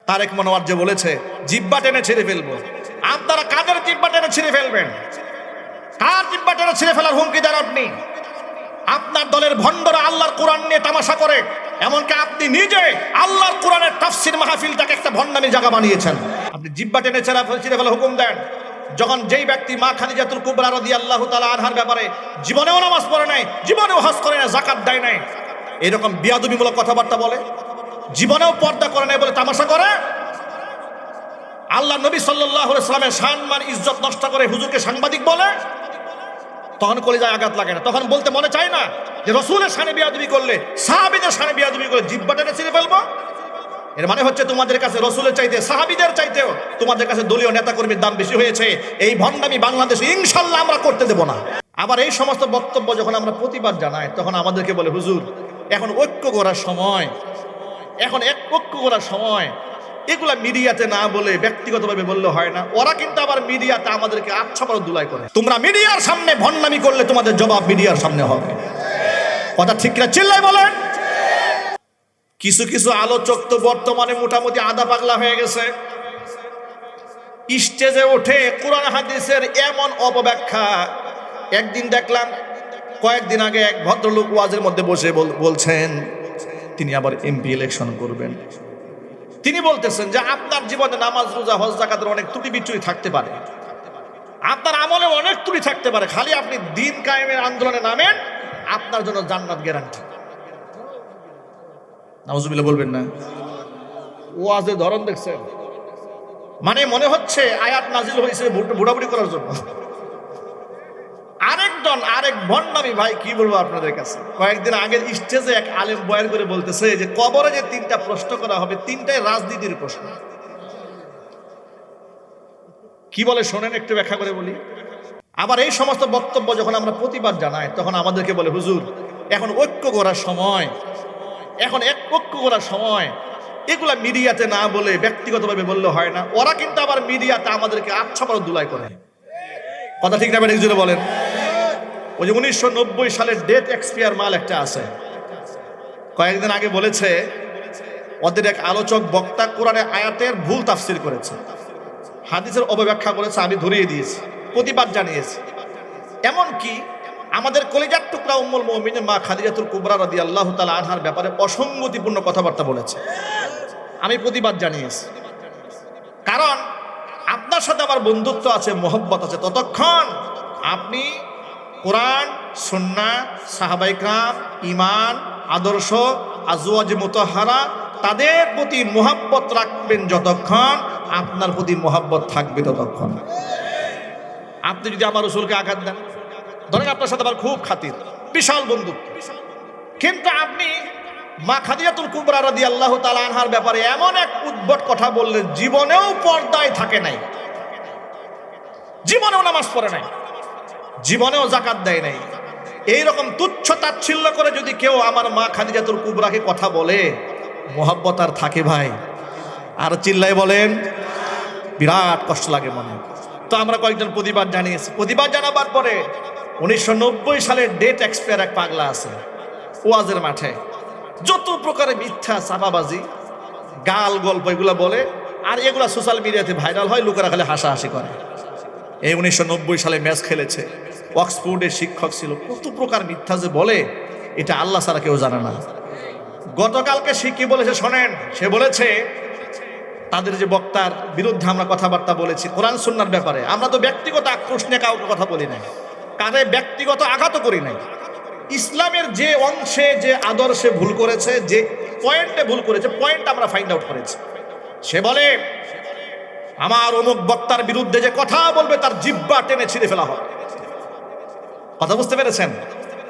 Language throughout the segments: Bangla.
তারেক মনোয়ার যে বলেছে জিব্বা টেনে ছিঁড়ে ফেলবো, আপনারা কাদের জিব্বা টেনে ছিঁড়ে ফেলবেন? কার জিব্বা টেনে ছিঁড়ে ফেলার হুমকি দেন আপনি? আপনার দলের ভণ্ডরা আল্লাহর কোরআন নিয়ে তামাশা করে, এমনকি আপনি নিজে আল্লাহর কোরআনের তাফসীর মাহফিলটাকে একটা ভণ্ডামির জায়গা বানিয়েছেন। আপনি জিব্বা টেনে ছিঁড়ে ফেলার হুকুম দেন, যখন যেই ব্যক্তি মা খাদিজাতুল কুবরা রাদিয়াল্লাহু তাআলা আনহার ব্যাপারে জীবনেও নামাজ পড়ে নাই, জীবনেও হজ করে নাই, যাকাত দেয় নাই, এরকম বিয়াদবিমূলক কথাবার্তা বলে, জীবনেও পর্দা করে নাই বলে তামাশা করে, আল্লাহ নবী সাল্লাল্লাহু আলাইহি ওয়াসাল্লামের সম্মান ইজ্জত নষ্ট করে হুজুরকে সাংবাদিক বলে, তখন কলিজায় আঘাত লাগে না? তখন বলতে মনে চায় না যে রাসূলের শানে বিয়াদবি করলে, সাহাবীদের শানে বিয়াদবি করলে জিহ্বা টেনে ছিঁড়ে ফেলবো? এর মানে হচ্ছে তোমাদের কাছে রাসূলের চাইতে, সাহাবীদের চাইতেও তোমাদের কাছে দলীয় নেতাকর্মীর দাম বেশি হয়েছে। এই ভণ্ডামি বাংলাদেশে ইনশাআল্লাহ আমরা করতে দেব না। আবার এই সমস্ত বক্তব্য যখন আমরা প্রতিবাদ জানাই, তখন আমাদেরকে বলে হুজুর এখন ঐক্য করার সময়, এখন ঐক্য করার সময়, এগুলা মিডিয়াতে না বলে ব্যক্তিগতভাবে বললে হয় না। ওরা কিন্তু আবার মিডিয়াতে আমাদেরকে আচ্ছাপড় দুলাই করে। তোমরা মিডিয়ার সামনে ভণ্ডামি করলে তোমাদের জবাব মিডিয়ার সামনে হবে। কথা ঠিক কিনা চিল্লাই বলেন। কিছু কিছু আলোচক তো বর্তমানে মোটামুটি আধা পাগলা হয়ে গেছে। স্টেজে ওঠে কোরআন হাদিসের এমন অপব্যাখ্যা। একদিন দেখলাম, কয়েকদিন আগে এক ভদ্রলোক ওয়াজের মধ্যে বসে বলছেন তিনি আবার এমপি ইলেকশন করবেন। তিনি বলতেছেন যে আপনার জীবনে নামাজ, রোজা, হজ, যাকাতের অনেক ত্রুটি বিচ্যুতি থাকতে পারে, আপনার আমলে অনেক ত্রুটি থাকতে পারে, খালি আপনি দিন কায়েমের আন্দোলনে নামেন, আপনার জন্য জান্নাত গ্যারান্টি। নাউজুবিল্লাহ বলবেন না? ওয়াজের ধরন দেখছেন, মানে মনে হচ্ছে আয়াত নাজিল হয়েছে বুড়াবুড়ি করার জন্য। আরেক ভণ্ডামি ভাই, কি বলবো আপনাদের কাছে। কয়েকদিন আগের স্টেজে এক আলেম বয়ান করে বলতেছে যে কবরে যে 3টা প্রশ্ন করা হবে, 3টাই রাজনীতির প্রশ্ন। কি বলে শোনেন, একটু ব্যাখ্যা করে বলি। আবার এই সমস্ত বক্তব্য যখন আমরা প্রতিবাদ জানাই, তখন আমাদেরকে বলে হুজুর এখন ঐক্য করার সময়, এখন ঐক্য করার সময়, এগুলা মিডিয়াতে না বলে ব্যক্তিগতভাবে বললে হয় না। ওরা কিন্তু আবার মিডিয়াতে আমাদেরকে আচ্ছাপড় দুলাই করে। কথা ঠিক না? একজনে বলেন। ওই যে 1990 সালের ডেট এক্সপায়ার মাল একটা আছে, কয়েকদিন আগে বলেছে ওদের এক আলোচক বক্তা কোরআনের আয়াতের ভুল তাফসীর করেছে, হাদিসের অপব্যাখ্যা করেছে, আমি ধরিয়ে দিয়েছি, প্রতিবাদ জানিয়েছি। এমনকি আমাদের কলিজার টুকরা উম্মুল মুমিনিন মা খাদিজাতুল কুবরা রাদিয়াল্লাহু তাআলা আনহার ব্যাপারে অসঙ্গতিপূর্ণ কথাবার্তা বলেছে, আমি প্রতিবাদ জানিয়েছি। কারণ আপনার সাথে আমার বন্ধুত্ব আছে, মহব্বত আছে, ততক্ষণ আপনি কোরআন, সুন্নাহ, সাহাবায়ে কেরাম, ঈমান, আদর্শ, আজওয়াজ মুতাহহারা, তাদের প্রতি মহব্বত রাখবেন যতক্ষণ, আপনার প্রতি মহব্বত থাকবে ততক্ষণ। আপনি যদি আমার রাসূলকে আঘাত দেন, ধরেন আপনার সাথে আমার খুব খাতির, বিশাল বন্ধুত্ব, কিন্তু আপনি মা খাদিজাতুল কুবরা রাদিয়াল্লাহু তাআলা আনহার ব্যাপারে এমন এক উদ্ভট কথা বললেন, জীবনেও পর্দায় থাকে নাই, জীবনেও নামাজ পড়ে নাই, জীবনেও যাকাত দেয় নাই, এইরকম তুচ্ছ তাচ্ছিল্য করে যদি কেউ আমার মা খাদিজাতুল কুবরাকে কথা বলে, মোহাব্বত আর থাকে ভাই? আর চিল্লাই বলেন, বিরাট কষ্ট লাগে মনে। তো আমরা কয়েকজন প্রতিবাদ জানিয়েছি। প্রতিবাদ জানাবার পরে 1990 সালের ডেট এক্সপায়ার এক পাগলা আছে, ওয়াজের মাঠে যত প্রকারের মিথ্যা, চাপাবাজি, গাল গল্প এগুলা বলে, আর এগুলা সোশ্যাল মিডিয়াতে ভাইরাল হয়, লোকেরা খালি হাসাহাসি করে। এই 1990 সালে ম্যাচ খেলেছে, অক্সফোর্ডের শিক্ষক ছিল, কত প্রকার মিথ্যা যে বলে, এটা আল্লাহ ছাড়া কেউ জানে না। গতকালকে সে কি বলেছে শোনেন, সে বলেছে তাদের যে বক্তার বিরুদ্ধে আমরা কথাবার্তা বলেছি কোরআন সুন্নাহর ব্যাপারে, আমরা তো ব্যক্তিগত আক্রোশ নিয়ে কাউকে কথা বলি নাই, কারে ব্যক্তিগত আঘাত করি নাই। ইসলামের যে অংশে, যে আদর্শে ভুল করেছে, যে পয়েন্টে ভুল করেছে, পয়েন্ট আমরা ফাইন্ড আউট করেছি। সে বলে আমার অমুক বক্তার বিরুদ্ধে যে কথা বলবে তার জিহ্বা টেনে ছিঁড়ে ফেলা হবে। কথা বুঝতে পেরেছেন?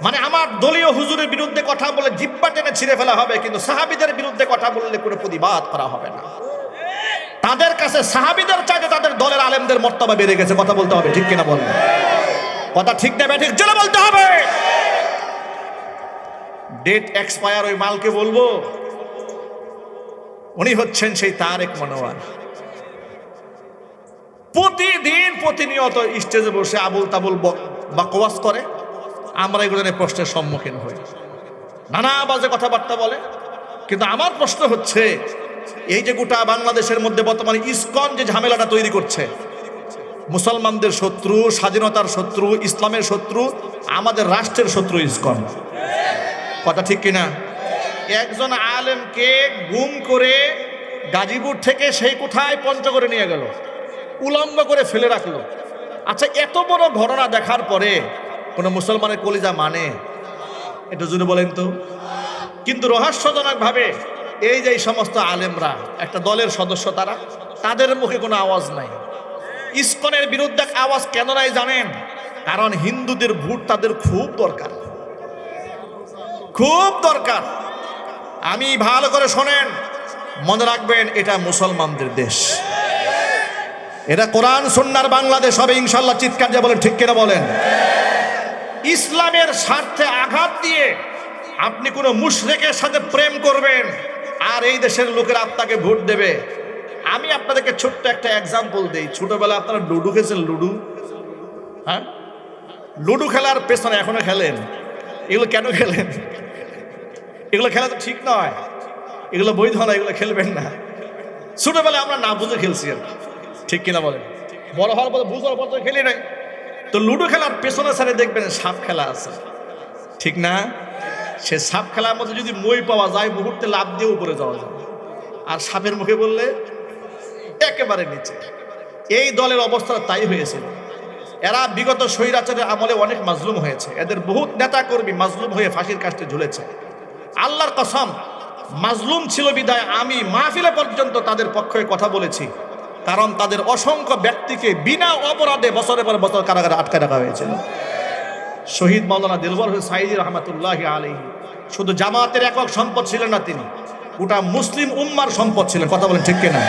মানে আমার দলীয় হুজুরের বিরুদ্ধে কথা বলে জিহ্বা টেনে ছিঁড়ে ফেলা হবে, কিন্তু সাহাবীদের বিরুদ্ধে কথা বললে কোনো প্রতিবাদ করা হবে না। তাদের কাছে সাহাবীদের চাইতে তাদের দলের আলেমদের মর্তবা বেড়ে গেছে। কথা বলতে হবে, ঠিক কিনা বলেন? কথা ঠিক না ঠিক জেনে বলতে হবে। ডেট এক্সপায়ার ওই মালকে বলবো, উনি হচ্ছেন সেই তারেক মনোয়ার। প্রতিদিন প্রতিনিয়ত স্টেজে বসে আবুল তাবুল বকওয়াস করে, আমরা এগুলো নিয়ে প্রশ্নের সম্মুখীন হই, নানা বাজে কথাবার্তা বলে। কিন্তু আমার প্রশ্ন হচ্ছে, এই যে গোটা বাংলাদেশের মধ্যে বর্তমানে ইসকন যে ঝামেলাটা তৈরি করছে, মুসলমানদের শত্রু, স্বাধীনতার শত্রু, ইসলামের শত্রু, আমাদের রাষ্ট্রের শত্রু ইসকন। কথা ঠিক কিনা? একজন আলেমকে গুম করে গাজীপুর থেকে সেই কোথায় পঞ্চগড়ে নিয়ে গেল, উলঙ্গ করে ফেলে রাখলো। আচ্ছা, এত বড় ঘটনা দেখার পরে কোন মুসলমানের কলিজা মানে? এটা জুড়ে বলেন তো। কিন্তু রহস্যজনকভাবে এই যে সমস্ত আলেমরা একটা দলের সদস্য, তাদের মুখে কোনো আওয়াজ নাই। ইসকনের বিরুদ্ধে আওয়াজ কেন নাই জানেন? কারণ হিন্দুদের ভোট তাদের খুব দরকার, খুব দরকার। আমি ভালো করে শোনেন, মনে রাখবেন, এটা মুসলমানদের দেশ, এটা কোরআন সুন্নাহর বাংলাদেশ হবে ইনশাআল্লাহ। চিৎকার দিয়ে বলেন ঠিক কিনা বলেন। ইসলামের স্বার্থে আঘাত দিয়ে আপনি কোনো মুশরিকের সাথে প্রেম করবেন আর এই দেশের লোকেরা আপনাকে ভোট দেবে। আমি আপনাদেরকে ছোট্ট একটা এক্সাম্পল দেই। ছোটবেলা আপনারা লুডু খেয়েছেন? লুডু, হ্যাঁ, লুডু খেলার পেছনে এখনো খেলেন? এগুলো কেন খেলেন? এগুলো খেলা তো ঠিক নয়, এগুলো বৈধ না, এগুলো খেলবেন না। ছোটবেলায় আমরা না বুঝে খেলছি আর ঠিক কিনা বলেন। বড় হওয়ার পর বুঝার পর তো খেলি নাই। তো লুডো খেলার পেছনে সারে দেখবেন সাপ খেলা আছে, ঠিক না? সে সাপ খেলার মধ্যে যদি মই পাওয়া যায়, মুহূর্তে লাভ দিয়ে উপরে যাওয়া যায়, আর সাপের মুখে বললে একেবারে নিচে। এই দলের অবস্থা তাই হয়েছিল। এরা বিগত স্বৈরাচারের আমলে অনেক মাজলুম হয়েছে, এদের বহুত নেতা কর্মী মাজলুম হয়ে ফাঁসির কাস্টে ঝুলেছে। আল্লাহর কসম, মাজলুম ছিল বিদায় আমি মাহফিলে পর্যন্ত তাদের পক্ষে কথা বলেছি, কারণ তাদের অসংখ্য ব্যক্তিকে বিনা অপরাধে বছরের পর বছর কারাগারে আটকে রাখা হয়েছিল। শহীদ মাওলানা দিলবর হোসেন সাইদি রহমতুল্লাহি আলাইহি শুধু জামাতের একক সম্পদ ছিলেন না, তিনি গোটা মুসলিম উম্মার সম্পদ ছিলেন। কথা বলেন ঠিক কিনা?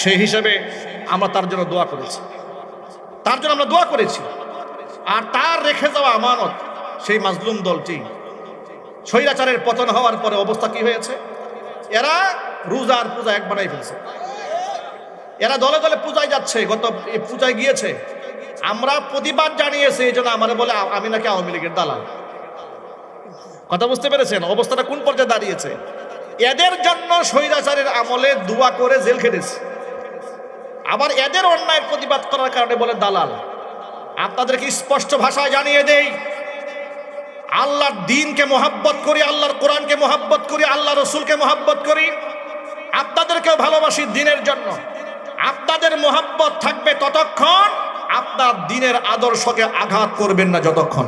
সেই হিসাবে আমরা তার জন্য দোয়া করেছি, তার জন্য আমরা দোয়া করেছি। আর তার রেখে যাওয়া আমানত সেই মাজলুম দলটি স্বৈরাচারের পতন হওয়ার পরে অবস্থা কি হয়েছে? এরা রোজার পূজা এক বানাই ফেলছে। এরা দলে দলে পূজায় যাচ্ছে, গত পূজায় গিয়েছে। আমরা প্রতিবাদ জানিয়েছি, এই জন্য আমার বলে আমি নাকি আওয়ামী লীগের দালাল। কথা বুঝতে পেরেছেন অবস্থাটা কোন পর্যায়ে দাঁড়িয়েছে? এদের জন্য স্বৈরাচারের আমলে দোয়া করে জেল খেটেছে, আবার এদের অন্যায়ের প্রতিবাদ করার কারণে বলে দালাল। আপনাদেরকে স্পষ্ট ভাষায় জানিয়ে দেই, আল্লাহর দ্বীনকে মোহাব্বত করি, আল্লাহর কোরআনকে মোহাব্বত করি, আল্লাহ রসুলকে মোহাব্বত করি, আপনাদেরকেও ভালোবাসি দ্বীনের জন্য। আপনাদের মোহাব্বত থাকবে ততক্ষণ, আপনার দ্বীনের আদর্শকে আঘাত করবেন না যতক্ষণ।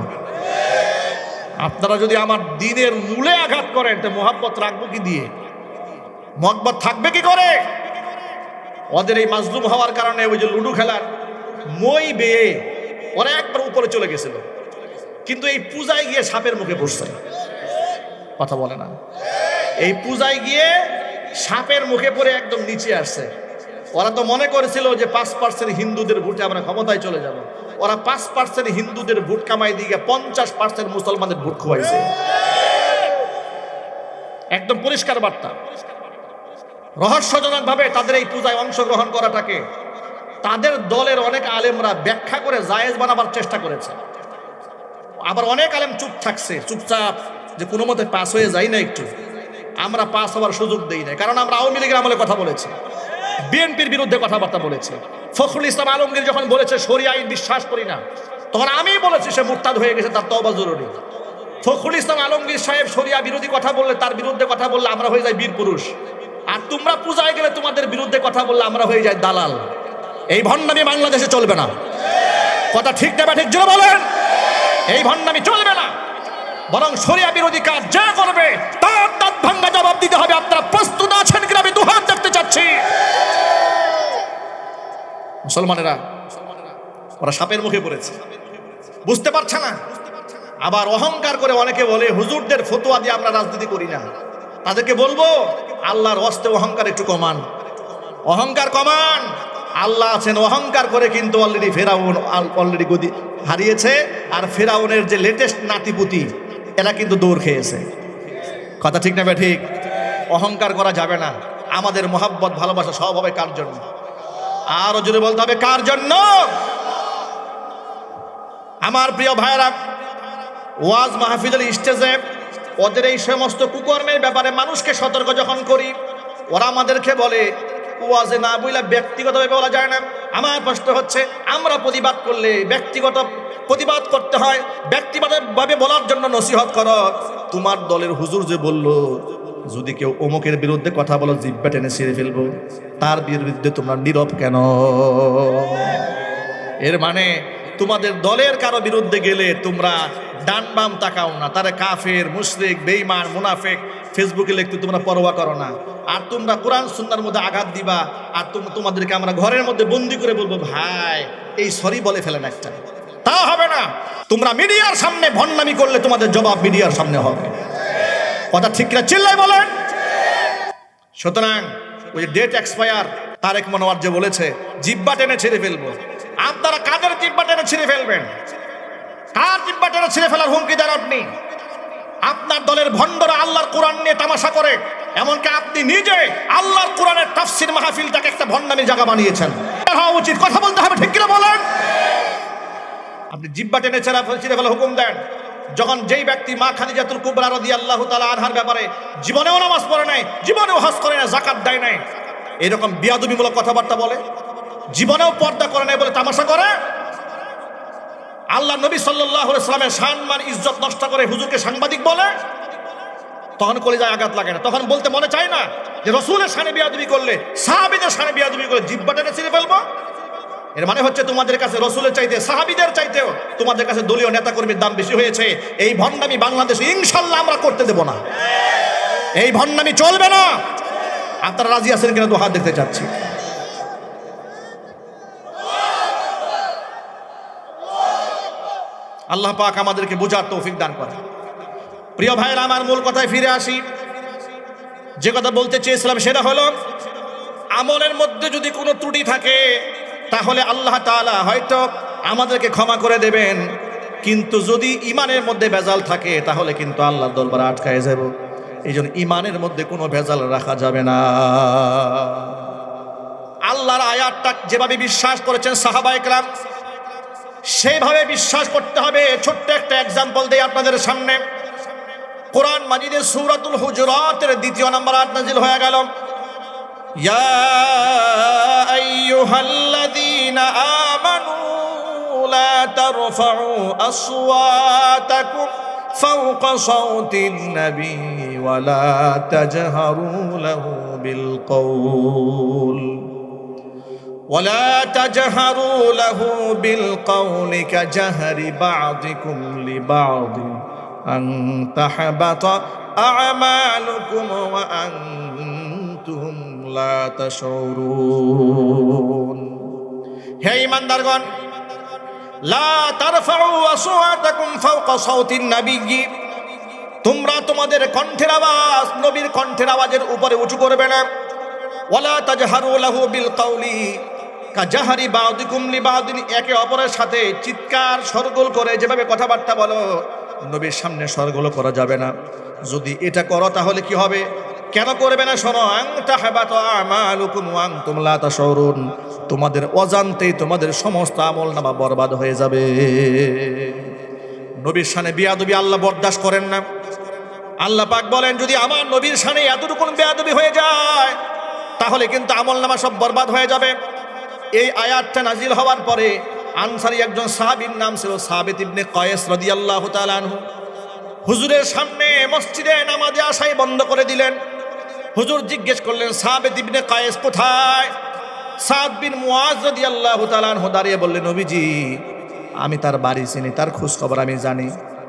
আপনারা যদি আমার দ্বীনের মূলে আঘাত করেন, তো মোহাব্বত রাখবো কি দিয়ে? মোহাব্বত থাকবে কি করে? ওদের এই মাজলুম হওয়ার কারণে ওই যে লুডু খেলার মই বেয়ে ওরা একবার উপরে চলে গেছিল, কিন্তু এই পূজায় গিয়ে সাপের মুখে পড়ছে। কথা বলে না? এই পূজায় গিয়ে সাপের মুখে পড়ে একদম নিচে আসছে। ওরা তো মনে করেছিল যে 5% হিন্দুদের ভোটে আমরা ক্ষমতায় চলে যাব। ওরা 5% হিন্দুদের ভোট কামাই দিয়ে 50% মুসলমানদের ভোট খোয়াইছে। একদম পরিষ্কার বার্তা। রহস্যজনক ভাবে তাদের এই পূজায় অংশগ্রহণ করাটাকে তাদের দলের অনেক আলেমরা ব্যাখ্যা করে জায়েজ বানাবার চেষ্টা করেছে। আবার অনেক আলেম চুপ থাকছে, চুপচাপ, যে কোনো মতে পাস হয়ে যাই না, একটু আমরা পাস হওয়ার সুযোগ দেই না। কারণ আমরা আওয়ামী লীগের আমলে কথা বলেছি, বিএনপির বিরুদ্ধে কথাবার্তা বলেছে। ফখরুল ইসলাম আলমগীর যখন বলেছে শরিয়া আইন বিশ্বাস করি না, তখন আমি বলেছি সে মুরতাদ হয়ে গেছে, তার তওবা জরুরি। ফখরুল ইসলাম আলমগীর সাহেব শরিয়া বিরোধী কথা বললে, তার বিরুদ্ধে কথা বললে আমরা হয়ে যাই বীর পুরুষ। আর তোমরা পূজায় গেলে তোমাদের বিরুদ্ধে কথা বললে আমরা হয়ে যাই দালাল। এই ভণ্ডামি বাংলাদেশে চলবে না। কথা ঠিক না ঠিক জোরে বলেন? এই ভণ্ডামি চলবে না, বরং শরিয়া বিরোধী কাজ যা করবে তার দাঁত ভাঙ্গা জবাব দিতে হবে। আপনারা প্রস্তুত আছেন কিনা আমি দুহাত দেখতে চাচ্ছি। মুসলমানেরা ওরা সাপের মুখে পড়েছে, বুঝতে পারছে না। আবার অহংকার করে অনেকে বলে হুজুরদের ফতোয়া দিয়ে আমরা রাজনীতি করি না। তাদেরকে বলবো আল্লাহর ওয়াস্তে অহংকার একটু কমান, অহংকার কমান। আল্লাহ আছেন, অহংকার করে কিন্তু অলরেডি ফেরাউন অলরেডি গদি হারিয়েছে। আর ফেরাউনের যে লেটেস্ট নাতিপুতি এরা কিন্তু দৌড় খেয়েছে। কথা ঠিক না ঠিক? অহংকার করা যাবে না। আমাদের মোহাব্বত ভালোবাসা সব হবে কার জন্য? আরো জোরে বলতে হবে কার জন্য? আমার প্রিয় ভাইয়েরা, ওয়াজ মাহফিলের স্টেজে ওদের এই সমস্ত কুকর্মের ব্যাপারে মানুষকে সতর্ক যখন করি, ওরা আমাদেরকে বলে ওয়াজে না বইলা ব্যক্তিগতভাবে বলা যায় না। আমার প্রশ্ন হচ্ছে, আমরা প্রতিবাদ করলে ব্যক্তিগত প্রতিবাদ করতে হয়, ব্যক্তিগতভাবে বলার জন্য নসিহত করো। তোমার দলের হুজুর যে বলল যদি কেউ অমুকের বিরুদ্ধে কথা বলো জিহ্বা টেনে ছিঁড়ে ফেলবো, তার বিরুদ্ধে তোমরা নীরব কেন? এর মানে তোমাদের দলের কারো বিরুদ্ধে গেলে তোমরা ডান বাম তাকাও না, তারা কাফের, মুশরিক, বেঈমান, মুনাফিক ফেসবুকে লিখতে তোমরা পরোয়া করো না। আর তোমরা কোরআন সুন্নাহর মধ্যে আঘাত দিবা, আর তোমাদেরকে আমরা ঘরের মধ্যে বন্দি করে বলবো ভাই এই সরি বলে ফেলেন একটা, তা হবে না। তোমরা মিডিয়ার সামনে ভণ্ডামি করলে তোমাদের জবাব মিডিয়ার সামনে হবে। কথা ঠিক না? চিল্লাই বলেন। সুতরাং ওই ডেট এক্সপায়ার তারেক মনোয়ার যে বলেছে জিহ্বা টেনে ছিঁড়ে ফেলবো, আপনারা কাদের জিহ্বা টেনে ছিঁড়ে ফেলবেন? কার জিহ্বা টেনে ছিঁড়ে ফেলার হুমকি দেন আপনি? আপনার দলের ভণ্ডরা আল্লাহর কোরআন নিয়ে তামাশা করে, এমনকি আপনি নিজে আল্লাহর কোরআনের তাফসীর মাহফিলটাকে একটা ভণ্ডামির জায়গা বানিয়েছেন। হওয়া উচিত, কথা বলতে হবে, ঠিক কিনা বলেন? আপনি জিহ্বা টেনে ছিঁড়ে ফেলার হুকুম দেন, যখন যেই ব্যক্তি মা খাদিজাতুল কুবরা রাদিয়াল্লাহু তাআলা আনহার ব্যাপারে জীবনেও নামাজ পড়ে নাই, জীবনেও হজ করে নাই, যাকাত দেয় নাই, এরকম বিয়াদবিমূলক কথাবার্তা বলে, জীবনেও পর্দা করে নাই বলে তামাশা করে, আল্লাহ নবী সাল্লাল্লাহু আলাইহি ওয়াসাল্লামের সম্মান ইজ্জত নষ্ট করে হুজুরকে সাংবাদিক বলে, তখন কলিজায় আঘাত লাগে না? তখন বলতে মনে চায় না যে রাসূলের শানে বিয়াদবি করলে, সাহাবীদের শানে বিয়াদবি করলে জিহ্বা টেনে ছিঁড়ে ফেলবো? এর মানে হচ্ছে তোমাদের কাছে রাসূলের চাইতে, সাহাবীদের চাইতেও তোমাদের কাছে দলীয় নেতাকর্মীর দাম বেশি হয়েছে। এই ভণ্ডামি বাংলাদেশে ইনশাআল্লাহ আমরা করতে দেব না, এই ভণ্ডামি চলবে না। আপনারা রাজি আছেন কিনা তো হাত দেখতে চাচ্ছি। আল্লাহ পাক আমাদেরকে বোঝার তৌফিক দান করেন। প্রিয় ভাইরা আমার, মূল কথায় ফিরে আসি। যে কথা বলতে চেয়েছিলাম সেটা হলো, আমলের মধ্যে যদি কোনো ত্রুটি থাকে তাহলে আল্লাহ তাআলা হয়তো আমাদেরকে ক্ষমা করে দেবেন, কিন্তু যদি ইমানের মধ্যে ভেজাল থাকে তাহলে কিন্তু আল্লাহর দরবারে আটকায় যাব। এই জন্য ইমানের মধ্যে কোনো ভেজাল রাখা যাবে না। আল্লাহর আয়াতটা যেভাবে বিশ্বাস করেছেন সাহাবায়ে কেরাম, সেইভাবে বিশ্বাস করতে হবে। ছোট্ট একটা এক্সাম্পল দেই আপনাদের সামনে। কোরআন মাজিদের সূরাতুল হুজুরাতের 2 নম্বর আয়াত নাযিল হয়ে গেল, ইয়া আইয়ুহাল্লাযীনা আমানু লা তারফাউ আসওয়াতাকুম ফাওকা সাওতিন নাবী ওয়া লা তাজহারু লাহু বিল কওল ولا تجهروا له بالقول كجهر بعضكم لبعض أن تحبط أعمالكم وأنتم لا تشعرون। হে ঈমানদারগণ, লা তারফাউ আসওয়াতাকুম ফাওকা সাওতিন নাবিয়্যি, তোমরা তোমাদের কণ্ঠের আওয়াজ নবীর কণ্ঠের আওয়াজের উপরে উঁচু করবে না। ওয়ালা তাজহারু লাহু বিল কওলি কাজাহারি বাউদিকুম লিবাউদিন, একে অপরের সাথে চিৎকার শোরগোল করে যেভাবে কথাবার্তা বলো, নবীর সামনে শোরগোল করা যাবে না। যদি এটা করো তাহলে কি হবে? কেন করবে না? শোনো, আন তাহবাতু আমালুকুম ওয়া আনতুম লা তাশউরুন, তোমাদের অজান্তেই তোমাদের সমস্ত আমলনামা বরবাদ হয়ে যাবে। নবীর শানে বেয়াদবি আল্লাহ বরদাশত করেন না। আল্লাহ পাক বলেন, যদি আমার নবীর শানে এতটুকু বেয়াদবি হয়ে যায় তাহলে কিন্তু আমলনামা সব বরবাদ হয়ে যাবে। এই আয়াতটা নাজিল হওয়ার পরে আনসারী একজন সাহাবীর নাম ছিল সাবিত ইবনে কায়েস রাদিয়াল্লাহু তাআলা আনহু, হুজুরের সামনে মসজিদে নামাজে আসাই বন্ধ করে দিলেন। হুজুর জিজ্ঞেস করলেন, সাবিত ইবনে কায়েস কোথায়? সাদ বিন মুআজ রাদিয়াল্লাহু তাআলা আনহু দাঁড়িয়ে বললেন, নবীজি আমি তার বাড়ি চিনি, তার খোঁজ খবর আমি জানি।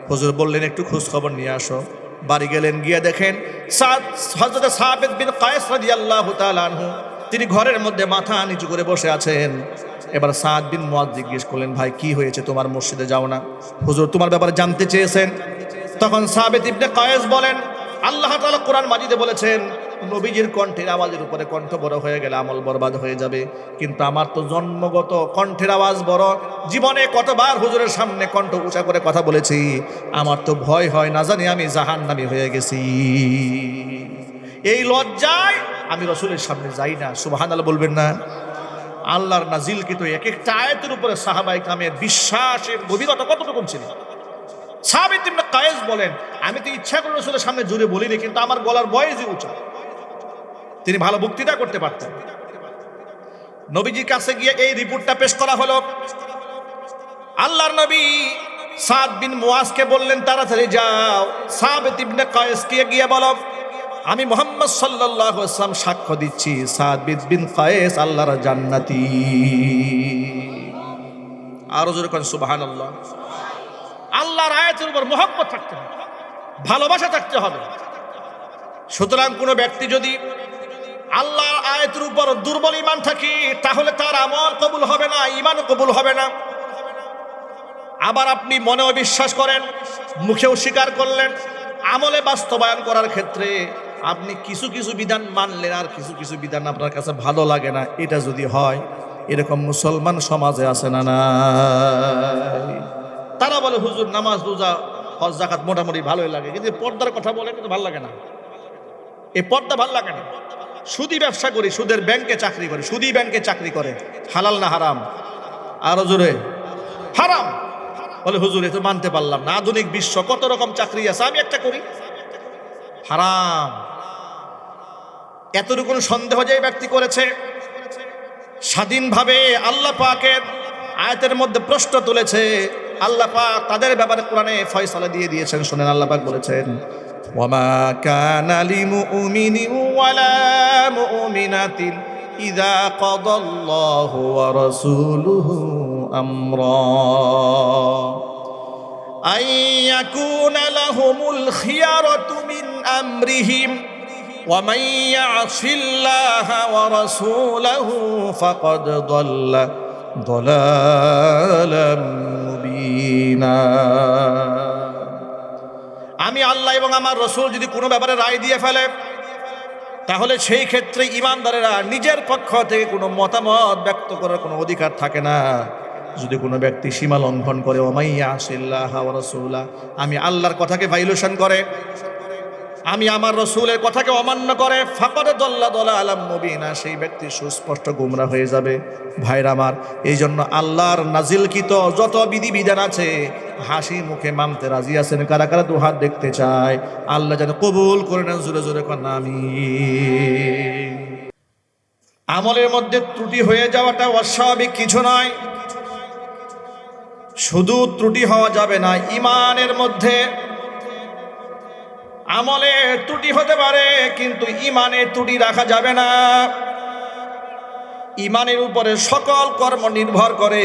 হুজুর বললেন, একটু খোঁজ খবর নিয়ে আসো। বাড়ি গেলেন, গিয়ে দেখেন হযরত সাবিত বিন কায়েস রাদিয়াল্লাহু তাআলা আনহু তিনি ঘরের মধ্যে মাথা নিচু করে বসে আছেন। এবার সাদ বিন মুআজ জিজ্ঞেস করলেন, ভাই কি হয়েছে, তোমার মসজিদে যাও না? হুজুর তোমার ব্যাপারে জানতে চেয়েছেন। তখন সাবিত ইবনে কায়েস বলেন, আল্লাহ তাআলা কোরআন মাজিদে বলেছেন, নবীজির কণ্ঠের আওয়াজের উপরে কণ্ঠ বড় হয়ে গেলে আমল বরবাদ হয়ে যাবে। কিন্তু আমার তো জন্মগত কণ্ঠের আওয়াজ বড়, জীবনে কতবার হুজুরের সামনে কণ্ঠ উঁচা করে কথা বলেছি, আমার তো ভয় হয় না জানি আমি জাহান্নামী হয়ে গেছি। এই লজ্জায় আমি রাসূলের সামনে যাই না। সুবহানাল্লাহ বলবেন না? আল্লাহর নাজিলকৃত এক একটা আয়াতের উপরে সাহাবায়ে কেরামের বিশ্বাসের গভীরতা কতটুকু ছিল। সাবিত ইবনে কায়েস বলেন, আমি তো ইচ্ছা করে রাসূলের সামনে জোরে বলিনি, কিন্তু আমার গলার ভয়েসই উঁচা। তিনি ভালো বক্তৃতা করতে পারতেন। নবীজির কাছে গিয়ে এই রিপোর্টটা পেশ করা হলো। আল্লাহর নবী সাদ বিন মুয়াজকে বললেন, তাড়াতাড়ি যাও সাবিত ইবনে কায়েসকে গিয়ে বলো, আমি মুহাম্মদ সাল্লাল্লাহু আলাইহি ওয়াসাল্লাম সাক্ষ্য দিচ্ছি সাবিত বিন কায়েস আল্লাহর জান্নাতি। আরো জোরে কোন সুবহানাল্লাহ। আল্লাহর আয়াতের উপর মহব্বত থাকতে হবে, ভালোবাসা থাকতে হবে। সুতরাং কোনো ব্যক্তি যদি আল্লাহর আয়াতের উপর দুর্বল ঈমান থাকে, তাহলে তার আমল কবুল হবে না, ঈমান কবুল হবে না। আবার আপনি মনেও বিশ্বাস করেন, মুখেও স্বীকার করলেন, আমলে বাস্তবায়ন করার ক্ষেত্রে আপনি কিছু কিছু বিধান মানলেন আর কিছু কিছু বিধান আপনার কাছে ভালো লাগে না, এটা যদি হয়, এরকম মুসলমান সমাজে আছে না নাই? তারা বলে হুজুর নামাজ রোজা হজ যাকাত মোটামুটি ভালোই লাগে, কিন্তু পর্দার কথা বলে কিন্তু ভালো লাগে না, এই পর্দা ভালো লাগে না। সুদী ব্যবসা করি, সুদের ব্যাংকে চাকরি করে, সুদী ব্যাংকে চাকরি করে, হালাল না হারাম? আরো জোরে হারাম। বলে হুজুর এ তো মানতে পারলাম না, আধুনিক বিশ্ব কত রকম চাকরি আছে, আমি একটা করি, হারাম। এতটুকু সন্দেহ যে ব্যক্তি করেছে, স্বাধীনভাবে আল্লাহ পাকের আয়াতের মধ্যে প্রশ্ন তুলেছে, আল্লাহ পাক তাদের ব্যাপারে কোরআনে ফয়সালা দিয়ে দিয়েছেন। শুনেন, আল্লাহ পাক বলেছেন, ওয়ামা কানা লিমুমিনিন ওয়ালা মুমিনাতিন ইযা কাদাল্লাহু ওয়া রাসূলুহু আমরা আন ইয়াকুনা লাহুমুল খিয়ারাতু মিন আমরিহিম ওয়া মান ইয়াসিল্লাহা ওয়া রাসূলাহু ফাকাদ দাল্লা দালালাম মুবিনা। আমি আল্লাহ এবং আমার রসুল যদি কোনো ব্যাপারে রায় দিয়ে ফেলে, তাহলে সেই ক্ষেত্রে ঈমানদারেরা নিজের পক্ষ থেকে কোনো মতামত ব্যক্ত করার কোনো অধিকার থাকে না। যদি কোনো ব্যক্তি সীমা লঙ্ঘন করে, ওমাইয়া আসিল্লাহ ওয়া রাসূলা, আমি আল্লাহর কথাকে ভাইলেশন করে, আমি আমার রসুলের কথাকে অমান্য করে, ফাকাদ দাল্লা দালালাম মুবিনা, সেই ব্যক্তি সুস্পষ্ট গোমরা হয়ে যাবে। ভাইরা আমার, এই জন্য আল্লাহর নাজিলকৃত যত বিধিবিধান আছে হাসি মুখে মানতে রাজি আছেন? কারা কারা দুহাত দেখতে চায়? আল্লাহ যেন কবুল করে নেন, জোরে জোরে কোন আমিন। আমলের মধ্যে ত্রুটি হয়ে যাওয়াটা অস্বাভাবিক কিছু নয়। শুধু ত্রুটি হওয়া যাবে না, ঈমানের মধ্যে আমলে ত্রুটি হতে পারে, কিন্তু ঈমানে ত্রুটি রাখা যাবে না। ঈমানের উপরে সকল কর্ম নির্ভর করে।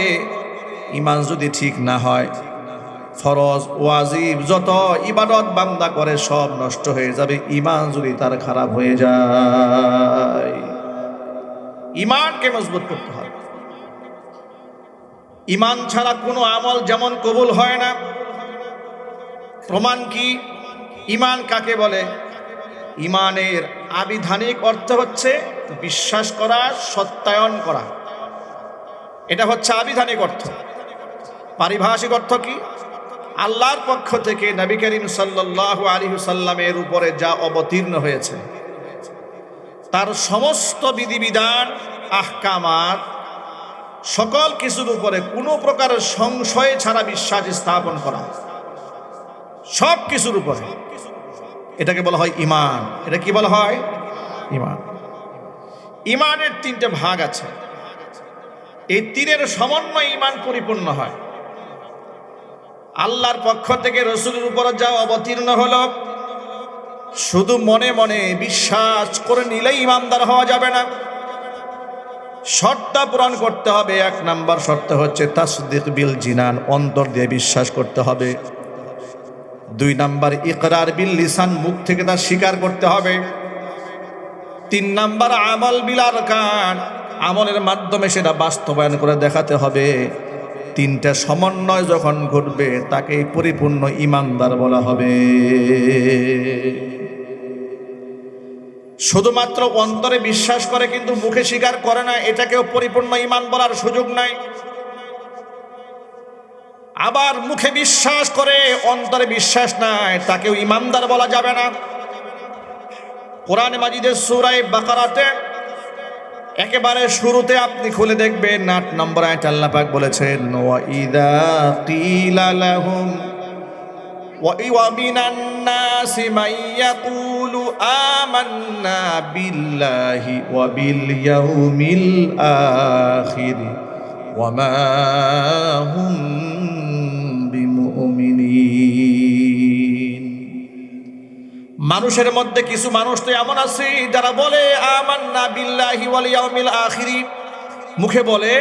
ঈমান যদি ঠিক না হয়, ফরজ ওয়াজিব যত ইবাদত বান্দা করে সব নষ্ট হয়ে যাবে, ঈমান যদি তার খারাপ হয়ে যায়। ঈমানকে মজবুত করতে হবে। ঈমান ছাড়া কোনো আমল যেমন কবুল হয় না। প্রমাণ কি? ঈমান কাকে বলে? ঈমানের আবিধানিক অর্থ হচ্ছে বিশ্বাস করা, সত্যায়ন করা, এটা হচ্ছে আবিধানিক অর্থ। পারিভাষিক অর্থ কি? আল্লাহর পক্ষ থেকে নবী করিম সাল্লাল্লাহু আলাইহি ওয়াসাল্লামের উপরে যা অবতীর্ণ হয়েছে তার সমস্ত বিধিবিধান, আহকামাত, সকল কিছুর উপরে কোনো প্রকার সংশয় ছাড়া বিশ্বাস স্থাপন করা, সব কিছুর উপরে, এটাকে বলা হয় ঈমান। এটা কি বলা হয়? ঈমান। ঈমানের তিনটে ভাগ আছে, এই তিনের সমন্বয়ে ঈমান পরিপূর্ণ হয়। আল্লাহর পক্ষ থেকে রসুলের উপর যা অবতীর্ণ হলো, শুধু মনে মনে বিশ্বাস করে নিলেই ঈমানদার হওয়া যাবে না, শর্ত পূরণ করতে হবে। 1 নম্বর শর্ত হচ্ছে তাসদীক বিল জিনান, অন্তর দিয়ে বিশ্বাস করতে হবে। 2 নম্বর ইকরার বিল লিসান, মুখ থেকে তা স্বীকার করতে হবে। 3 নম্বর আমল বিল আরকান, আমলের মাধ্যমে সেটা বাস্তবায়ন করে দেখাতে হবে। 3টা সমন্বয় যখন ঘটবে তাকে পরিপূর্ণ ঈমানদার বলা হবে। শুধুমাত্র অন্তরে বিশ্বাস করে কিন্তু মুখে স্বীকার করে না, এটাকেও পরিপূর্ণ ঈমান বলার সুযোগ নাই। আবার মুখে বিশ্বাস করে অন্তরে বিশ্বাস নাই, তাকেও ঈমানদার বলা যাবে না। কোরআন মাজিদের সূরা বাকারাতে একেবারে শুরুতে আপনি খুলে দেখবেন 8 নম্বর আয়াতে আল্লাহ পাক বলেছেন, ওয়া ইযা কিলা লাহুম ومن الناس من يقول آمنا بالله وباليوم الآخر وما هم বিমুমিনিন। মানুষের মধ্যে কিছু মানুষ তো এমন আছে যারা বলে আমান্না বিল্লাহি ওয়াল ইয়াউমিল আখির, মুখে বলে